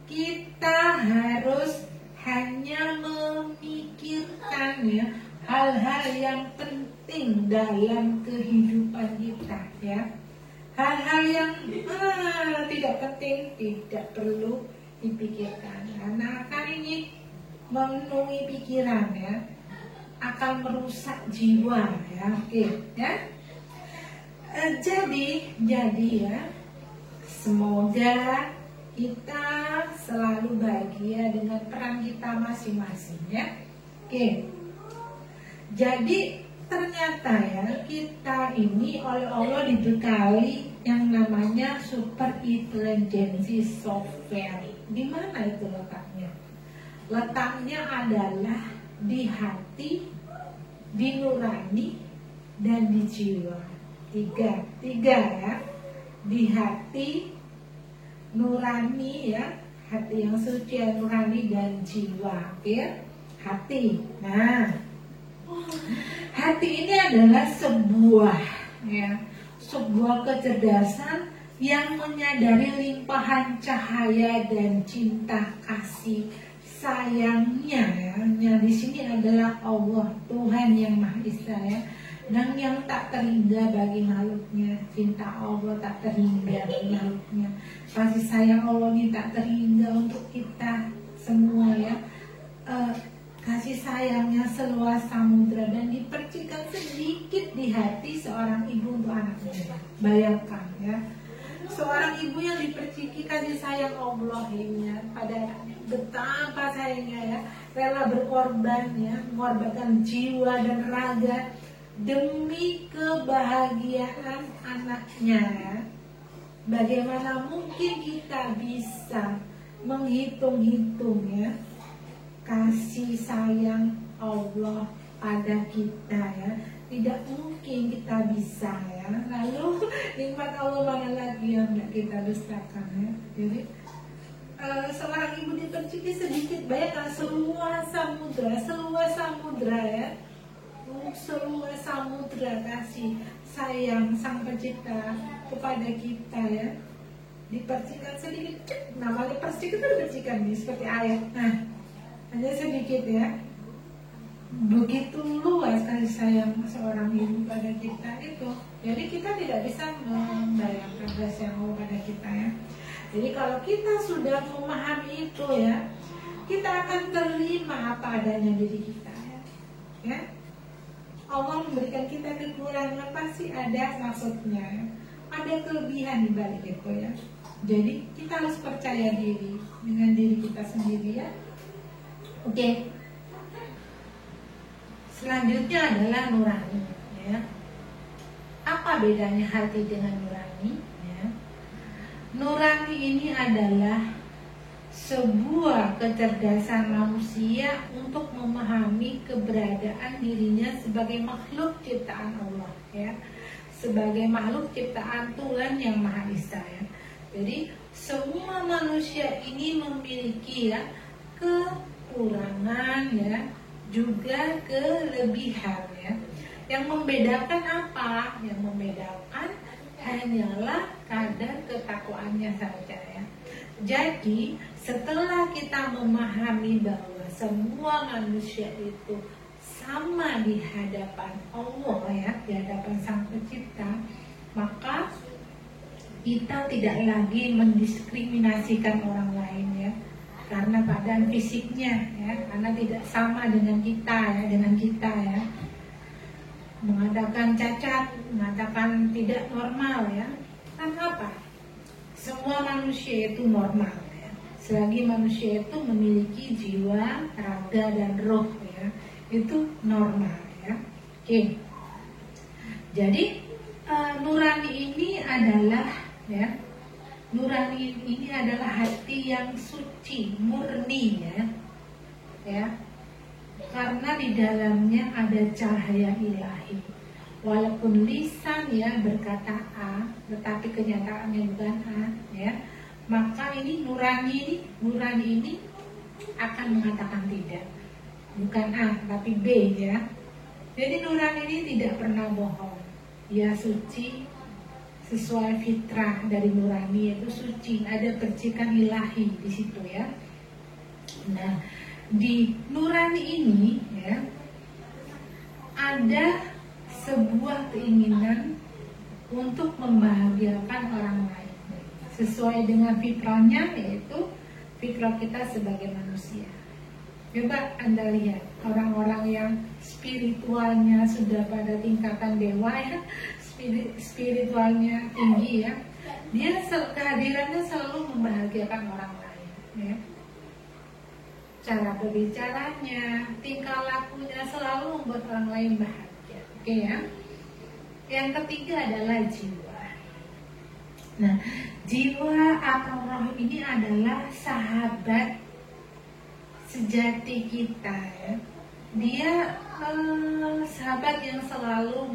Kita harus hanya memikirkan ya hal-hal yang penting dalam kehidupan kita ya. Hal-hal yang tidak penting tidak perlu dipikirkan, karena akan ini memenuhi pikiran ya, akan merusak jiwa ya. Oke ya. Jadi ya, semoga kita selalu bahagia dengan peran kita masing-masing ya. Oke. Jadi ternyata ya, kita ini oleh Allah dibekali yang namanya super intelligence software. Di mana itu letaknya? Letaknya adalah di hati, di nurani, dan di jiwa. Tiga ya, di hati, nurani ya, hati yang suci, nurani, dan jiwa ya. Hati. Nah, hati ini adalah sebuah kecerdasan yang menyadari limpahan cahaya dan cinta kasih sayangnya ya. Yang di sini adalah Allah, Tuhan yang Maha Esa ya, dan yang tak terhingga bagi makhluknya. Cinta Allah tak terhingga bagi makhluknya. Kasih sayang Allah ini tak terhingga untuk kita semua ya. Kasih sayangnya seluas samudra dan dipercikan sedikit di hati seorang ibu untuk anaknya. Bayangkan ya, seorang ibu yang diperciki kasih sayang Allah ini ya, pada anaknya. Betapa sayangnya ya, rela berkorban ya, mengorbankan jiwa dan raga demi kebahagiaan anaknya ya. Bagaimana mungkin kita bisa menghitung-hitung ya kasih sayang Allah pada kita ya? Tidak mungkin kita bisa ya. Lalu nikmat Allah mana lagi yang tidak kita dustakan ya. Jadi seorang ibu diperciki sedikit, bayangkan seluas samudra ya, seluas samudra kasih sayang Sang Pencipta kepada kita ya, dipercikan sedikit. Nama dipercikan itu dipercikan nih seperti ayat. Nah, hanya sedikit ya. Begitu luas kasih sayang seorang ibu pada kita itu. Jadi kita tidak bisa membayangkan kasih sayang Allah pada kita ya. Jadi kalau kita sudah memahami itu ya, kita akan terima apa adanya diri kita ya. Allah memberikan kita kekurangan pasti ada maksudnya ya. Ada kelebihan di balik itu ya. Jadi kita harus percaya diri dengan diri kita sendiri ya. Oke. Selanjutnya adalah nurani ya. Apa Apa bedanya hati dengan nurani? Ya. Nurani ini adalah sebuah kecerdasan manusia untuk memahami keberadaan dirinya sebagai makhluk ciptaan Allah, ya, sebagai makhluk ciptaan Tuhan yang Maha Esa. Ya. Jadi semua manusia ini memiliki ya kekurangan, ya, juga kelebihan. Ya. Yang membedakan apa? Yang membedakan hanyalah kadar ketakwaannya saja. Ya. Jadi setelah kita memahami bahwa semua manusia itu sama di hadapan Allah, ya, di hadapan Sang Pencipta, maka kita tidak lagi mendiskriminasikan orang lain, ya, karena keadaan fisiknya, ya, karena tidak sama dengan kita, ya, mengatakan cacat, mengatakan tidak normal, ya, kan apa? Semua manusia itu normal, ya. Selagi manusia itu memiliki jiwa, raga dan roh, ya, itu normal, ya. Oke. Jadi nurani ini adalah, ya, nurani ini adalah hati yang suci, murni, ya. Karena di dalamnya ada cahaya ilahi. Walaupun lisan, ya, berkata A, tetapi kenyataannya bukan A, ya, maka ini nurani ini akan mengatakan tidak, bukan A tapi B, ya. Jadi nurani ini tidak pernah bohong, ya, suci sesuai fitrah dari nurani, yaitu suci, ada percikan ilahi di situ, ya. Nah, di nurani ini, ya, ada sebuah keinginan untuk membahagiakan orang lain sesuai dengan fitrahnya, yaitu fitrah kita sebagai manusia. Coba Anda lihat orang-orang yang spiritualnya sudah pada tingkatan dewa, ya, spiritualnya tinggi, ya, dia kehadirannya selalu membahagiakan orang lain, ya. Cara berbicaranya, tingkah lakunya selalu membuat orang lain bahagia. Oke, ya. Yang ketiga adalah jiwa. Nah, jiwa atau roh ini adalah sahabat sejati kita, ya. Dia sahabat yang selalu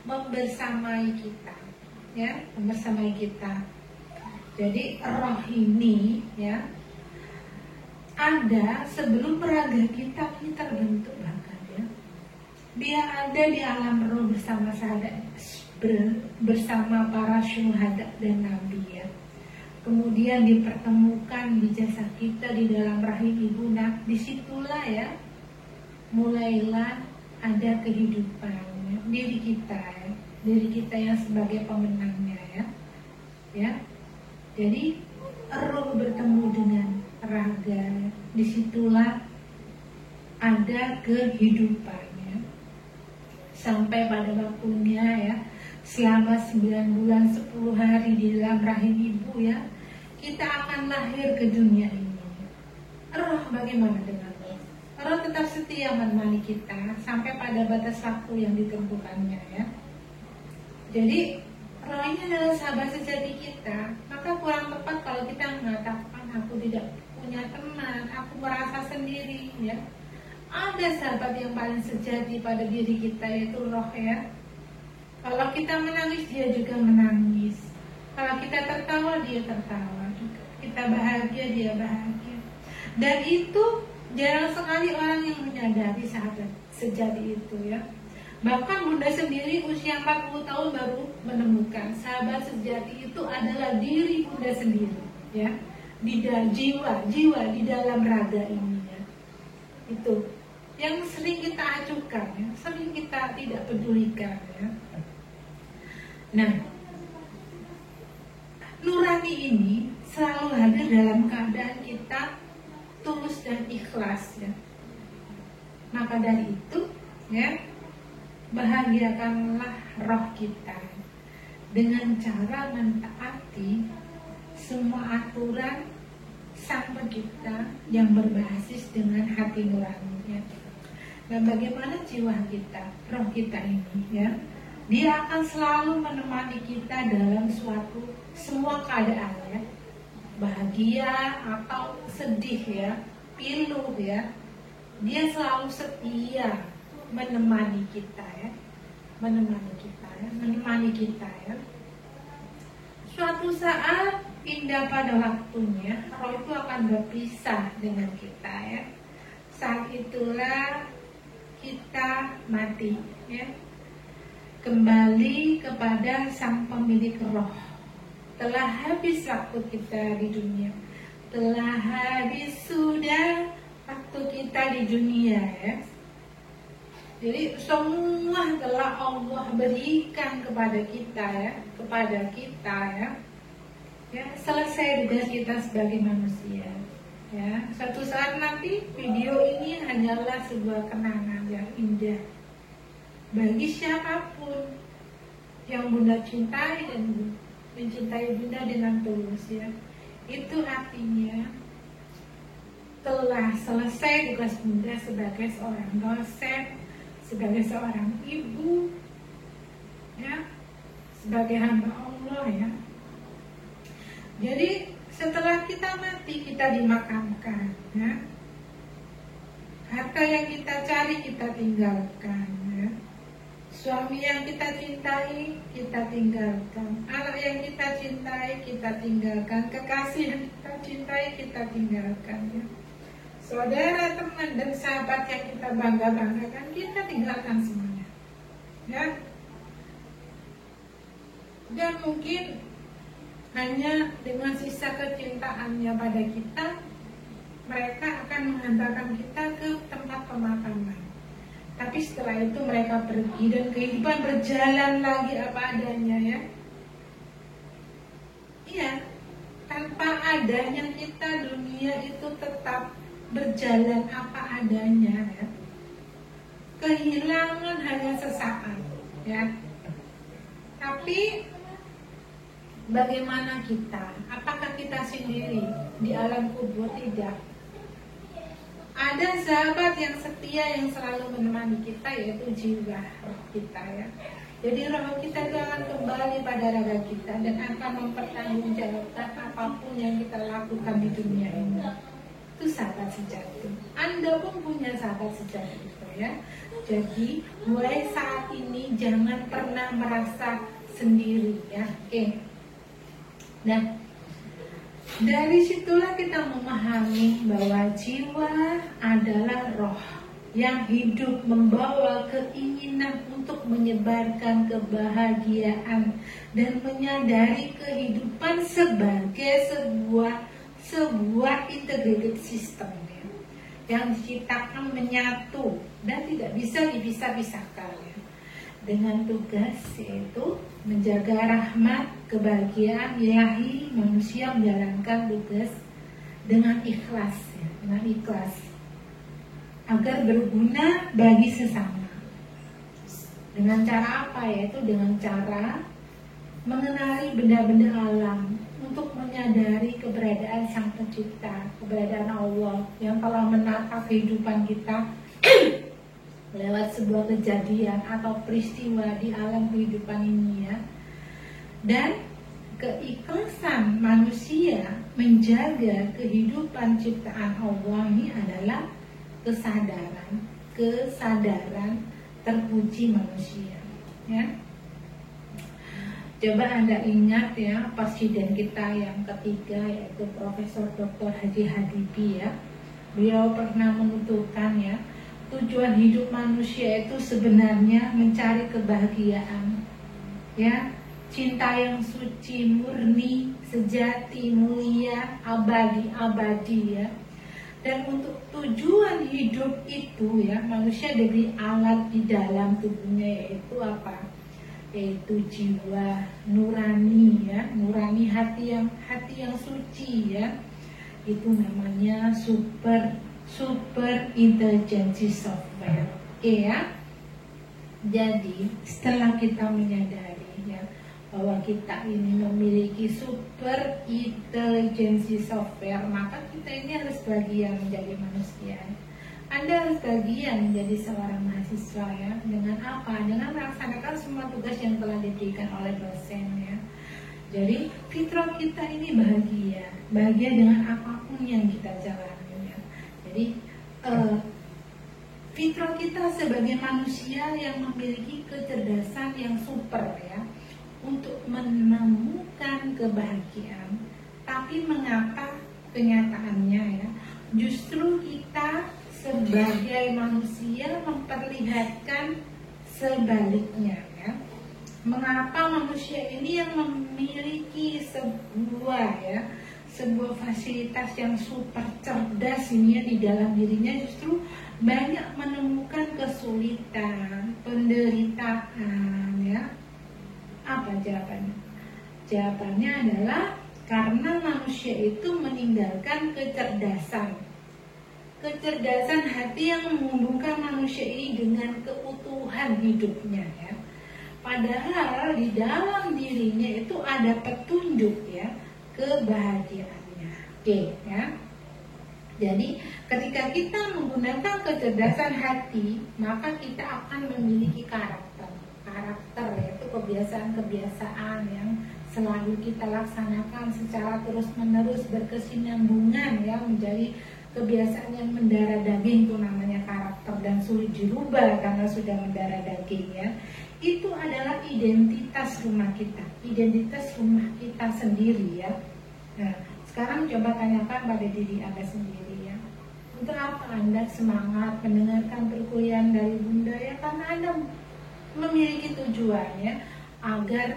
membersamai kita, ya, membersamai kita. Jadi roh ini, ya, ada sebelum raga kita ini terbentuk, bahkan, ya. Dia ada di alam roh bersama bersama para syuhada dan nabi, ya. Kemudian dipertemukan di jasad kita di dalam rahim ibu. Nah, disitulah, ya, mulailah ada kehidupan, ya, diri kita yang sebagai pemenangnya, ya. Ya. Jadi roh bertemu dengan raga, disitulah ada kehidupannya sampai pada waktunya, ya, selama 9 bulan 10 hari di dalam rahim ibu, ya, kita akan lahir ke dunia ini. Roh bagaimana dengan roh? Roh tetap setia menemani kita sampai pada batas waktu yang ditentukannya, ya. Jadi roh ini adalah sahabat sejati kita. Maka kurang tepat kalau kita mengatakan aku tidak punya teman, aku merasa sendiri, ya. Ada sahabat yang paling sejati pada diri kita, yaitu roh, ya. Kalau kita menangis, dia juga menangis. Kalau kita tertawa, dia tertawa juga. Kita bahagia, dia bahagia. Dan itu jarang sekali orang yang menyadari sahabat sejati itu, ya. Bahkan Bunda sendiri usia 40 tahun baru menemukan sahabat sejati itu adalah diri Bunda sendiri, ya. Di dalam jiwa di dalam raga ini, ya. Itu yang sering kita acuhkan, ya, sering kita tidak pedulikan, ya. Nah, nurani ini selalu hadir dalam keadaan kita tulus dan ikhlas, ya. Maka dari itu, ya, bahagiakanlah roh kita dengan cara mentaati semua aturan Sang Pencipta yang berbasis dengan hati nurani, ya. Dan bagaimana jiwa kita, roh kita ini, ya, Dia akan selalu menemani kita dalam semua keadaan ya. Bahagia atau sedih ya, pilu ya. Dia selalu setia menemani kita ya. Menemani kita ya. Suatu saat indah pada waktunya, roh itu akan berpisah dengan kita ya. Saat itulah kita mati ya. Kembali kepada sang pemilik roh. Telah habis waktu kita di dunia. Telah habis sudah waktu kita di dunia ya. Jadi semua telah Allah berikan kepada kita ya. Ya, selesai tugas kita sebagai manusia. Ya, suatu saat nanti video ini hanyalah sebuah kenangan yang indah bagi siapapun yang Bunda cintai dan mencintai Bunda dengan tulus ya. Itu artinya telah selesai tugas Bunda sebagai seorang dosen, sebagai seorang ibu ya, sebagai hamba Allah ya. Jadi setelah kita mati, kita dimakamkan ya. Harta yang kita cari kita tinggalkan ya. Suami yang kita cintai, kita tinggalkan. Anak yang kita cintai, kita tinggalkan. Kekasih yang kita cintai, kita tinggalkan ya. Saudara, teman, dan sahabat yang kita bangga-banggakan, kita tinggalkan semuanya ya. Dan mungkin hanya dengan sisa kecintaannya pada kita, mereka akan menghantarkan kita ke tempat pemakaman. Tapi setelah itu mereka pergi dan kehidupan berjalan lagi apa adanya ya. Iya, tanpa adanya kita, dunia itu tetap berjalan apa adanya ya. Kehilangan hanya sesaat ya. Tapi bagaimana kita? Apakah kita sendiri di alam kubur? Tidak. Ada sahabat yang setia yang selalu menemani kita, yaitu jiwa roh kita ya. Jadi roh kita itu akan kembali pada raga kita dan akan mempertanggungjawabkan apapun yang kita lakukan di dunia ini. Itu sahabat sejati. Anda pun punya sahabat sejati itu ya. Jadi mulai saat ini jangan pernah merasa sendiri ya. Oke. Nah, dari situlah kita memahami bahwa jiwa adalah roh yang hidup membawa keinginan untuk menyebarkan kebahagiaan dan menyadari kehidupan sebagai sebuah integrated system ya, yang diciptakan menyatu dan tidak bisa dipisah-pisahkan ya, dengan tugas yaitu menjaga rahmat, kebahagiaan ilahi. Manusia menjalankan tugas dengan ikhlas ya, dengan ikhlas agar berguna bagi sesama. Dengan cara apa? Yaitu dengan cara mengenali benda-benda alam untuk menyadari keberadaan Sang Pencipta, keberadaan Allah yang telah menata kehidupan kita lewat sebuah kejadian atau peristiwa di alam kehidupan ini ya. Dan keikhlasan manusia menjaga kehidupan ciptaan Allah ini adalah kesadaran terpuji manusia ya. Coba Anda ingat ya, presiden kita yang ketiga yaitu Profesor Dr. Haji Habibie ya. Beliau pernah menuturkan ya, tujuan hidup manusia itu sebenarnya mencari kebahagiaan ya, cinta yang suci, murni, sejati, mulia, abadi ya. Dan untuk tujuan hidup itu ya, manusia diberi alat di dalam tubuhnya, yaitu apa? Yaitu jiwa nurani ya, nurani hati yang suci ya. Itu namanya super intelligence software. Oke ya. Jadi setelah kita menyadari ya bahwa kita ini memiliki super intelligence software, maka kita ini harus bahagia menjadi manusia. Anda harus bagian menjadi seorang mahasiswa ya. Dengan apa? Dengan melaksanakan semua tugas yang telah diberikan oleh dosen ya. Jadi fitrah kita ini bahagia dengan apapun yang kita jalani ya. Jadi fitrah kita sebagai manusia yang memiliki kecerdasan yang super ya, untuk menemukan kebahagiaan. Tapi mengapa kenyataannya ya, justru kita sebagai manusia memperlihatkan sebaliknya ya. Mengapa manusia ini yang memiliki sebuah fasilitas yang super cerdas ini ya, di dalam dirinya justru banyak menemukan kesulitan, penderitaan ya. Apa jawabannya? Jawabannya adalah karena manusia itu meninggalkan kecerdasan hati yang menghubungkan manusia ini dengan keutuhan hidupnya ya. Padahal di dalam dirinya itu ada petunjuk ya, kebahagiaannya. Oke ya. Jadi ketika kita menggunakan kecerdasan hati, maka kita akan memiliki karakter yaitu kebiasaan-kebiasaan yang selalu kita laksanakan secara terus-menerus berkesinambungan ya, menjadi kebiasaan yang mendarah daging, itu namanya karakter dan sulit dirubah karena sudah mendarah daging ya. Itu adalah identitas rumah kita sendiri ya. Nah, sekarang coba tanyakan pada diri Anda sendiri ya. Untuk apa Anda semangat mendengarkan perkuliahan dari Bunda ya? Karena Anda memiliki tujuannya agar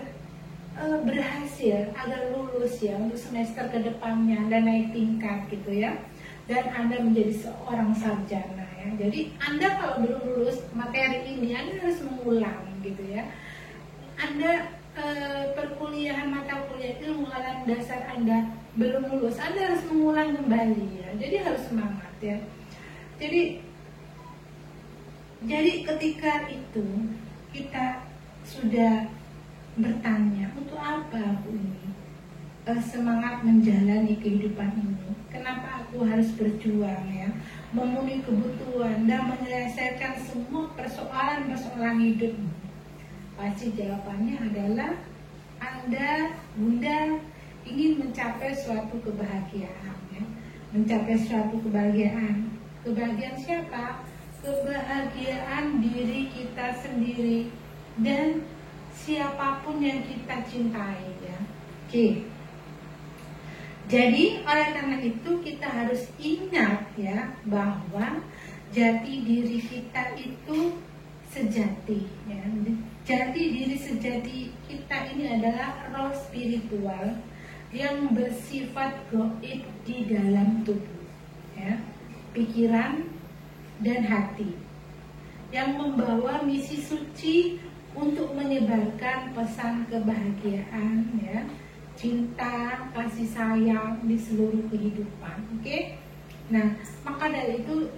berhasil, agar lulus ya, untuk semester kedepannya Anda naik tingkat gitu ya, dan Anda menjadi seorang sarjana ya. Jadi Anda kalau belum lulus materi ini, Anda harus mengulang gitu ya. Anda perkuliahan mata kuliah ilmu alam dasar Anda belum lulus, Anda harus mengulang kembali ya. Jadi harus semangat ya. Jadi ketika itu kita sudah bertanya, untuk apa aku ini semangat menjalani kehidupan ini? Kenapa aku harus berjuang ya, memenuhi kebutuhan dan menyelesaikan semua persoalan hidup? Pasti jawabannya adalah Anda, Bunda, ingin mencapai suatu kebahagiaan ya. Mencapai suatu kebahagiaan. Kebahagiaan siapa? Kebahagiaan diri kita sendiri dan siapapun yang kita cintai ya. Oke. Jadi oleh karena itu kita harus ingat ya, bahwa jati diri kita itu sejati ya. Jati diri sejati kita ini adalah roh spiritual yang bersifat gaib di dalam tubuh ya, pikiran dan hati, yang membawa misi suci untuk menyebarkan pesan kebahagiaan ya, cinta, kasih sayang di seluruh kehidupan. Oke? Nah, maka dari itu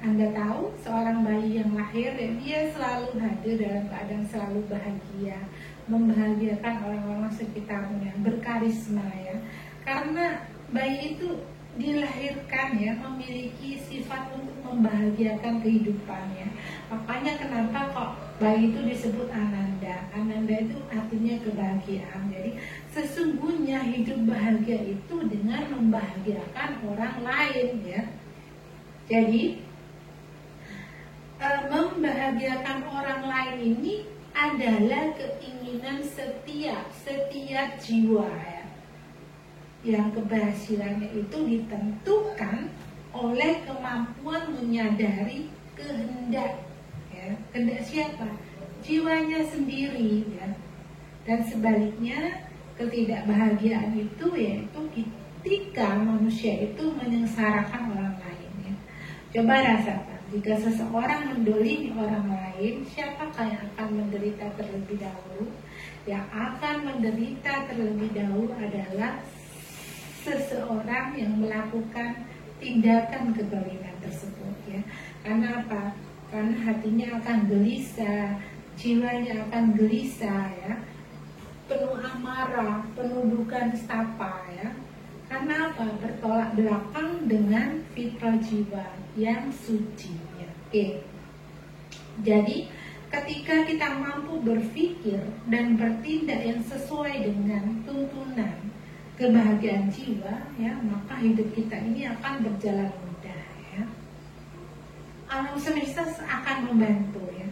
Anda tahu seorang bayi yang lahir ya, dia selalu hadir dalam keadaan selalu bahagia, membahagiakan orang-orang sekitarnya, berkarisma ya. Karena bayi itu dilahirkan ya, memiliki sifat untuk membahagiakan kehidupannya. Makanya kenapa kok bayi itu disebut Ananda? Ananda itu artinya kebahagiaan. Jadi sesungguhnya hidup bahagia itu dengan membahagiakan orang lain ya. Jadi membahagiakan orang lain ini adalah keinginan setiap jiwa ya, yang keberhasilannya itu ditentukan oleh kemampuan menyadari kehendak ya. Kehendak siapa? Jiwanya sendiri ya. Dan sebaliknya, ketidakbahagiaan itu yaitu ketika manusia itu menyengsarakan orang lain ya. Coba rasakan, jika seseorang mendolimi orang lain, siapakah yang akan menderita terlebih dahulu? Yang akan menderita terlebih dahulu adalah seseorang yang melakukan tindakan kezaliman tersebut ya. Karena apa? Karena hatinya akan gelisah, jiwanya akan gelisah ya, penuh amarah, penuh duka nestapa ya. Karena apa? Bertolak belakang dengan fitrah jiwa yang suci ya. Oke. Jadi ketika kita mampu berpikir dan bertindak yang sesuai dengan tuntunan kebahagiaan jiwa ya, maka hidup kita ini akan berjalan mudah ya. Alam semesta akan membantu ya.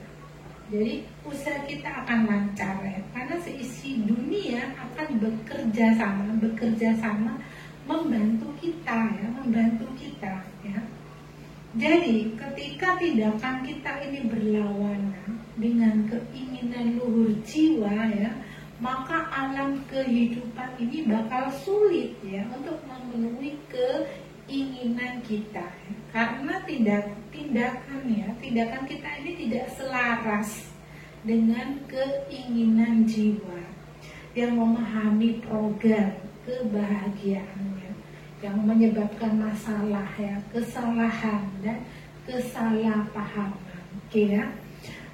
Jadi usaha kita akan lancar ya, karena seisi dunia akan bekerja sama membantu kita ya. Jadi ketika tindakan kita ini berlawanan dengan keinginan luhur jiwa ya, maka alam kehidupan ini bakal sulit ya untuk memenuhi keinginan kita ya. Karena tindakan kita ini tidak selaras dengan keinginan jiwa yang memahami program kebahagiaannya, yang menyebabkan masalah ya, kesalahan dan kesalahpahaman. Oke ya.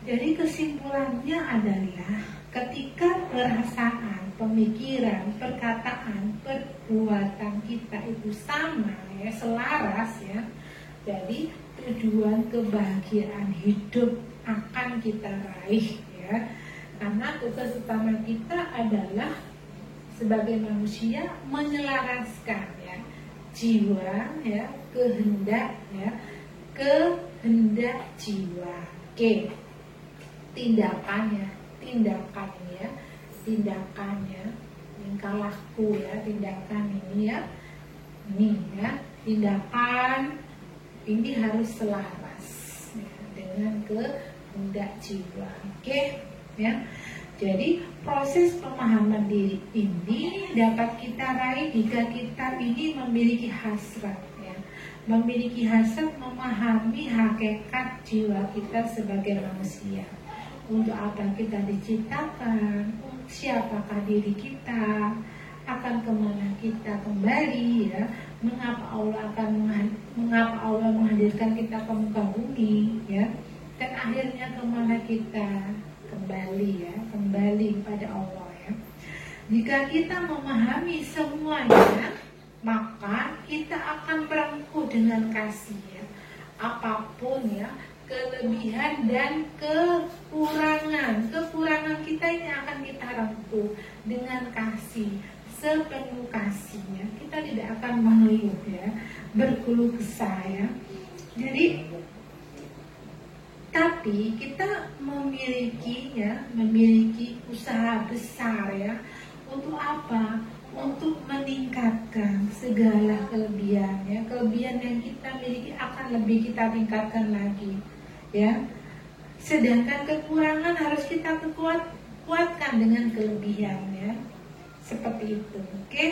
Jadi kesimpulannya adalah ketika perasaan, pemikiran, perkataan, perbuatan kita itu sama ya, selaras ya, jadi tujuan kebahagiaan hidup akan kita raih ya. Karena tugas utama kita adalah sebagai manusia menyelaraskan ya jiwa ya, kehendak jiwa. Oke. Tindakannya tingkah laku ya, tindakan ini ya, tindakan ini harus selaras ya, dengan kehendak jiwa. Oke ya. Jadi proses pemahaman diri ini dapat kita raih jika kita ini memiliki hasrat ya, memiliki hasrat memahami hakikat jiwa kita sebagai manusia. Untuk apa kita diciptakan, siapakah diri kita, akan kemana kita kembali ya, mengapa Allah menghadirkan kita ke muka bumi ya, dan akhirnya kemana kita kembali ya, kembali pada Allah ya. Jika kita memahami semuanya, maka kita akan berangkuh dengan kasih ya, apapun ya kelebihan dan kekurangan kita ini akan kita rangkuh dengan kasih, sepenuh kasihnya. Kita tidak akan mengeluh ya, berkeluh kesah ya. Jadi tapi kita memiliki usaha besar ya. Untuk apa? Untuk meningkatkan segala kelebihan ya. Kelebihan yang kita miliki akan lebih kita tingkatkan lagi ya. Sedangkan kekurangan harus kita kuatkan dengan kelebihan ya. Seperti itu. Oke.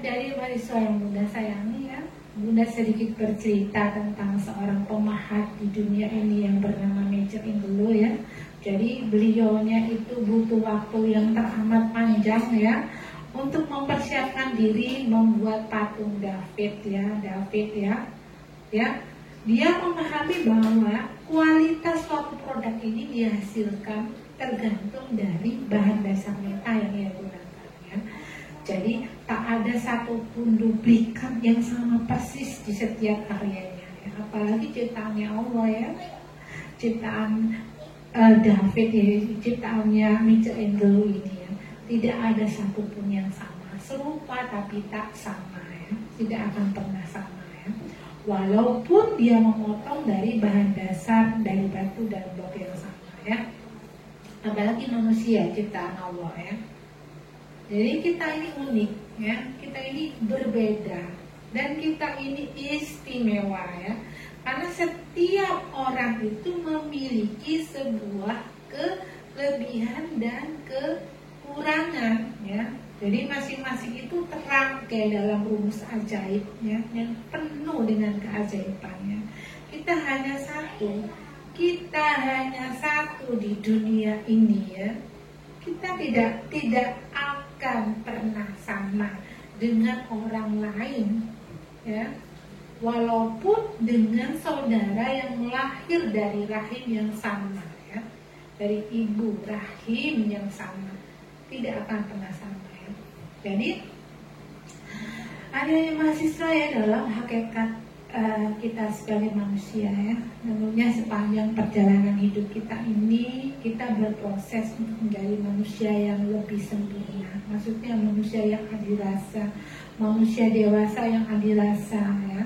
Dari mahasiswa yang Bunda sayangi ya, Bunda sedikit bercerita tentang seorang pemahat di dunia ini yang bernama Major Ingelo ya. Jadi beliaunya itu butuh waktu yang teramat panjang ya untuk mempersiapkan diri membuat patung David ya. Dia memahami bahwa kualitas suatu produk ini dihasilkan tergantung dari bahan dasar meta yang ia gunakan ya. Jadi tak ada satupun duplikat yang sama persis di setiap karyanya ya. Apalagi ciptaannya Allah ya, ciptaan David ya, ciptaannya Michelangelo ini ya, tidak ada satupun yang sama, serupa tapi tak sama ya, tidak akan pernah sama ya. Walaupun dia memotong dari bahan dasar dari batu dan blok yang sama ya, apalagi manusia ciptaan Allah ya. Jadi kita ini unik ya, kita ini berbeda dan kita ini istimewa ya. Karena setiap orang itu memiliki sebuah kelebihan dan kekurangan ya. Jadi masing-masing itu terangkai dalam rumus ajaib ya, yang penuh dengan keajaibannya. Kita hanya satu di dunia ini ya. Kita tidak akan pernah sama dengan orang lain ya. Walaupun dengan saudara yang lahir dari rahim yang sama ya, dari ibu rahim yang sama, tidak akan pernah sama ya. Jadi Ada mahasiswa ya, dalam hakikat kita sebagai manusia ya, tentunya sepanjang perjalanan hidup kita ini kita berproses untuk menjadi manusia yang lebih sempurna. Maksudnya manusia yang adil rasa, manusia dewasa yang adil rasa ya.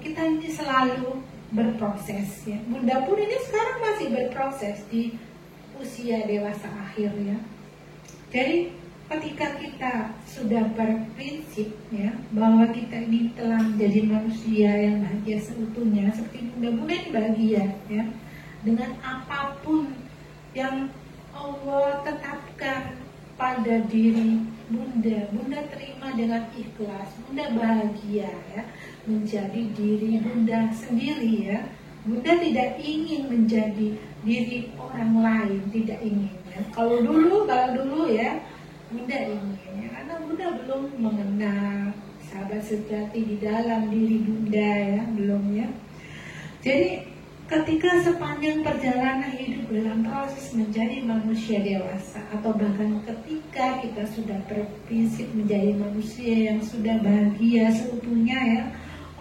Kita ini selalu berproses ya. Bunda pun ini sekarang masih berproses di usia dewasa akhir ya. Jadi ketika kita sudah berprinsip ya bahwa kita ini telah menjadi manusia yang bahagia seutuhnya, seperti Bunda ini bahagia ya dengan apapun yang Allah tetapkan pada diri Bunda. Bunda terima dengan ikhlas, Bunda bahagia ya menjadi diri Bunda sendiri ya. Bunda tidak ingin menjadi diri orang lain, tidak ingin ya. Kalau dulu ya Bunda ingin ya, karena Bunda belum mengenal sahabat sejati di dalam diri Bunda ya, belum ya. Jadi ketika sepanjang perjalanan hidup dalam proses menjadi manusia dewasa, atau bahkan ketika kita sudah berprinsip menjadi manusia yang sudah bahagia seutuhnya ya,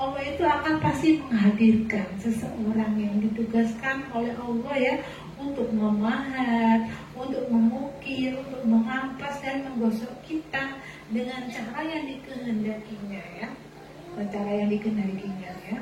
Allah itu akan pasti menghadirkan seseorang yang ditugaskan oleh Allah ya untuk memahat, untuk memukir, untuk mengampas dan menggosok kita dengan cara yang dikehendakinya ya, cara yang dikehendakinya ya.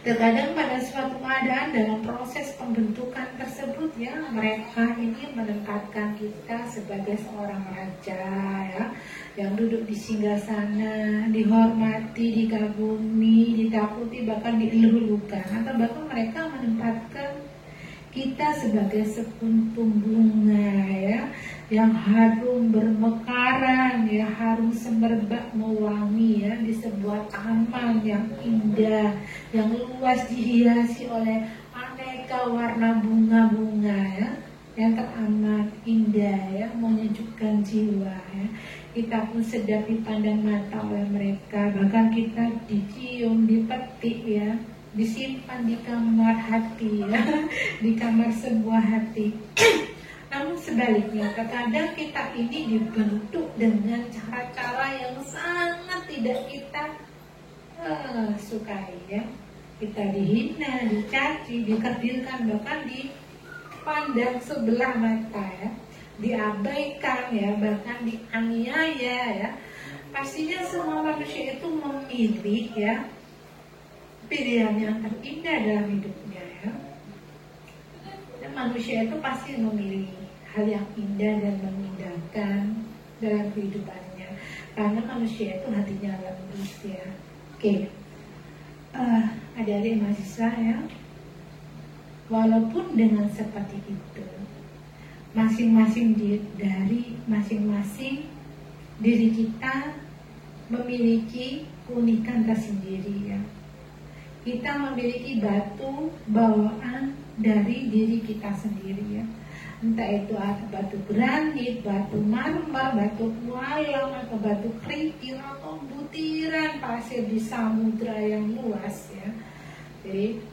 Terkadang pada suatu keadaan dalam proses pembentukan tersebut ya, mereka ini menempatkan kita sebagai seorang raja ya, yang duduk di singgasana, dihormati, dikagumi, ditakuti, bahkan dielulukan. Atau bahkan mereka menempatkan kita sebagai sekuntum bunga ya, yang harum bermekaran ya, harum semerbak mewangi ya, di sebuah taman yang indah, yang luas dihiasi oleh aneka warna bunga-bunga ya, yang teramat indah ya, menyejukkan jiwa ya. Kita pun sedap dipandang mata oleh mereka, bahkan kita dicium, dipetik ya, disimpan di kamar hati ya, di kamar sebuah hati. Namun sebaliknya, terkadang kita ini dibentuk dengan cara-cara yang sangat tidak kita sukai ya. Kita dihina, dicaci, dikerdilkan, bahkan dipandang sebelah mata ya, diabaikan ya, bahkan dianiaya ya. Pastinya semua manusia itu memilih ya pilihan yang terindah dalam hidupnya ya. Dan manusia itu pasti memilih hal yang indah dan mengindahkan dalam kehidupannya, karena manusia itu hatinya lembut ya. Oke, adik-adik mahasiswa ya, walaupun dengan seperti itu, masing-masing dari masing-masing diri kita memiliki keunikan tersendiri ya. Kita memiliki batu bawaan dari diri kita sendiri ya. Entah itu batu granit, batu marmer, batu kualang, atau batu kerikil, atau butiran pasir di samudra yang luas ya. Jadi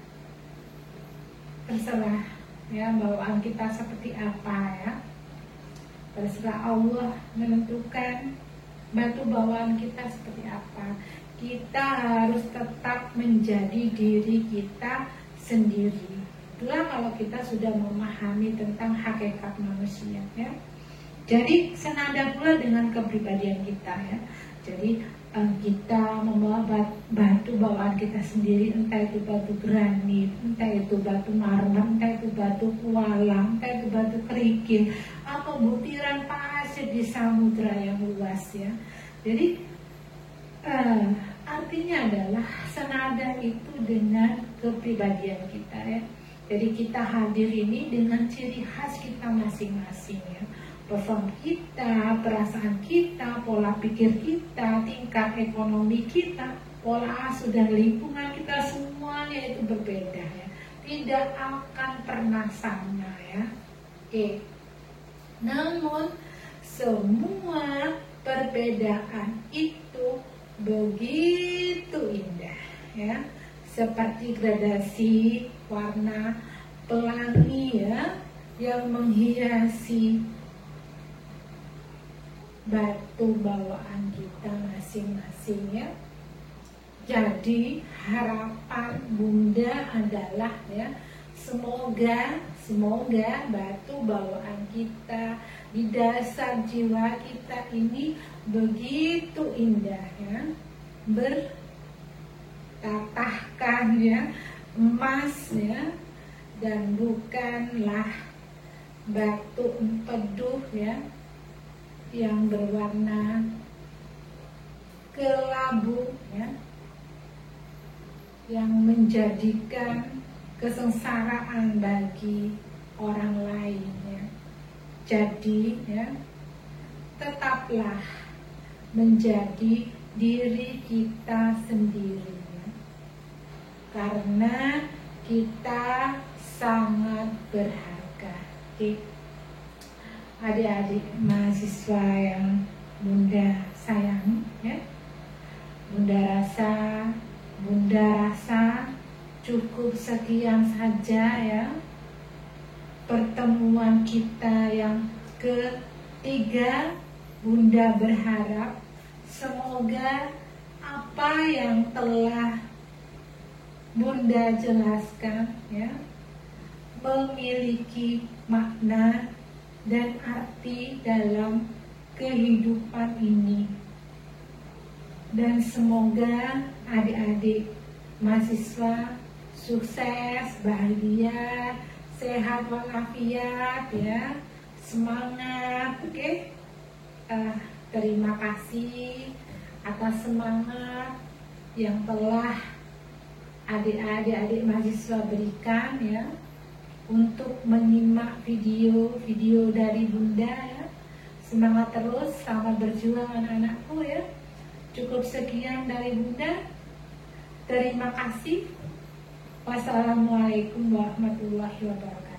terserah ya bawaan kita seperti apa ya. Terserah Allah menentukan batu bawaan kita seperti apa. Kita harus tetap menjadi diri kita sendiri. Itulah kalau kita sudah memahami tentang hakikat manusia ya. Jadi senada pula dengan kepribadian kita ya. Jadi kita membawa batu bawaan kita sendiri, entah itu batu granit, entah itu batu marmer, entah itu batu kualang, entah itu batu kerikil, atau butiran pasir di samudra yang luas ya. Jadi artinya adalah senada itu dengan kepribadian kita ya. Jadi kita hadir ini dengan ciri khas kita masing-masing ya. Perform kita, perasaan kita, pola pikir kita, tingkat ekonomi kita, pola asuh dan lingkungan kita, semuanya itu berbeda ya. Tidak akan pernah sama ya. Oke. Namun semua perbedaan itu begitu indah ya. Seperti gradasi warna pelangi ya, yang menghiasi batu bawaan kita masing-masing ya. Jadi harapan Bunda adalah ya, semoga batu bawaan kita di dasar jiwa kita ini begitu indah ya, bertatahkan ya, emas ya, dan bukanlah batu empedu ya yang berwarna kelabu ya, yang menjadikan kesengsaraan bagi orang lain ya. Jadi ya, tetaplah menjadi diri kita sendiri ya. Karena kita sangat berharga. Oke. Adik-adik mahasiswa yang Bunda sayang ya, Bunda rasa cukup sekian saja ya pertemuan kita yang ketiga. Bunda berharap semoga apa yang telah Bunda jelaskan ya memiliki makna dan arti dalam kehidupan ini, dan semoga adik-adik mahasiswa sukses, bahagia, sehat walafiat ya, semangat. Oke. Terima kasih atas semangat yang telah adik-adik mahasiswa berikan ya untuk menyimak video dari Bunda ya. Semangat terus, selamat berjuang anak-anakku ya. Cukup sekian dari Bunda. Terima kasih. Wassalamualaikum warahmatullahi wabarakatuh.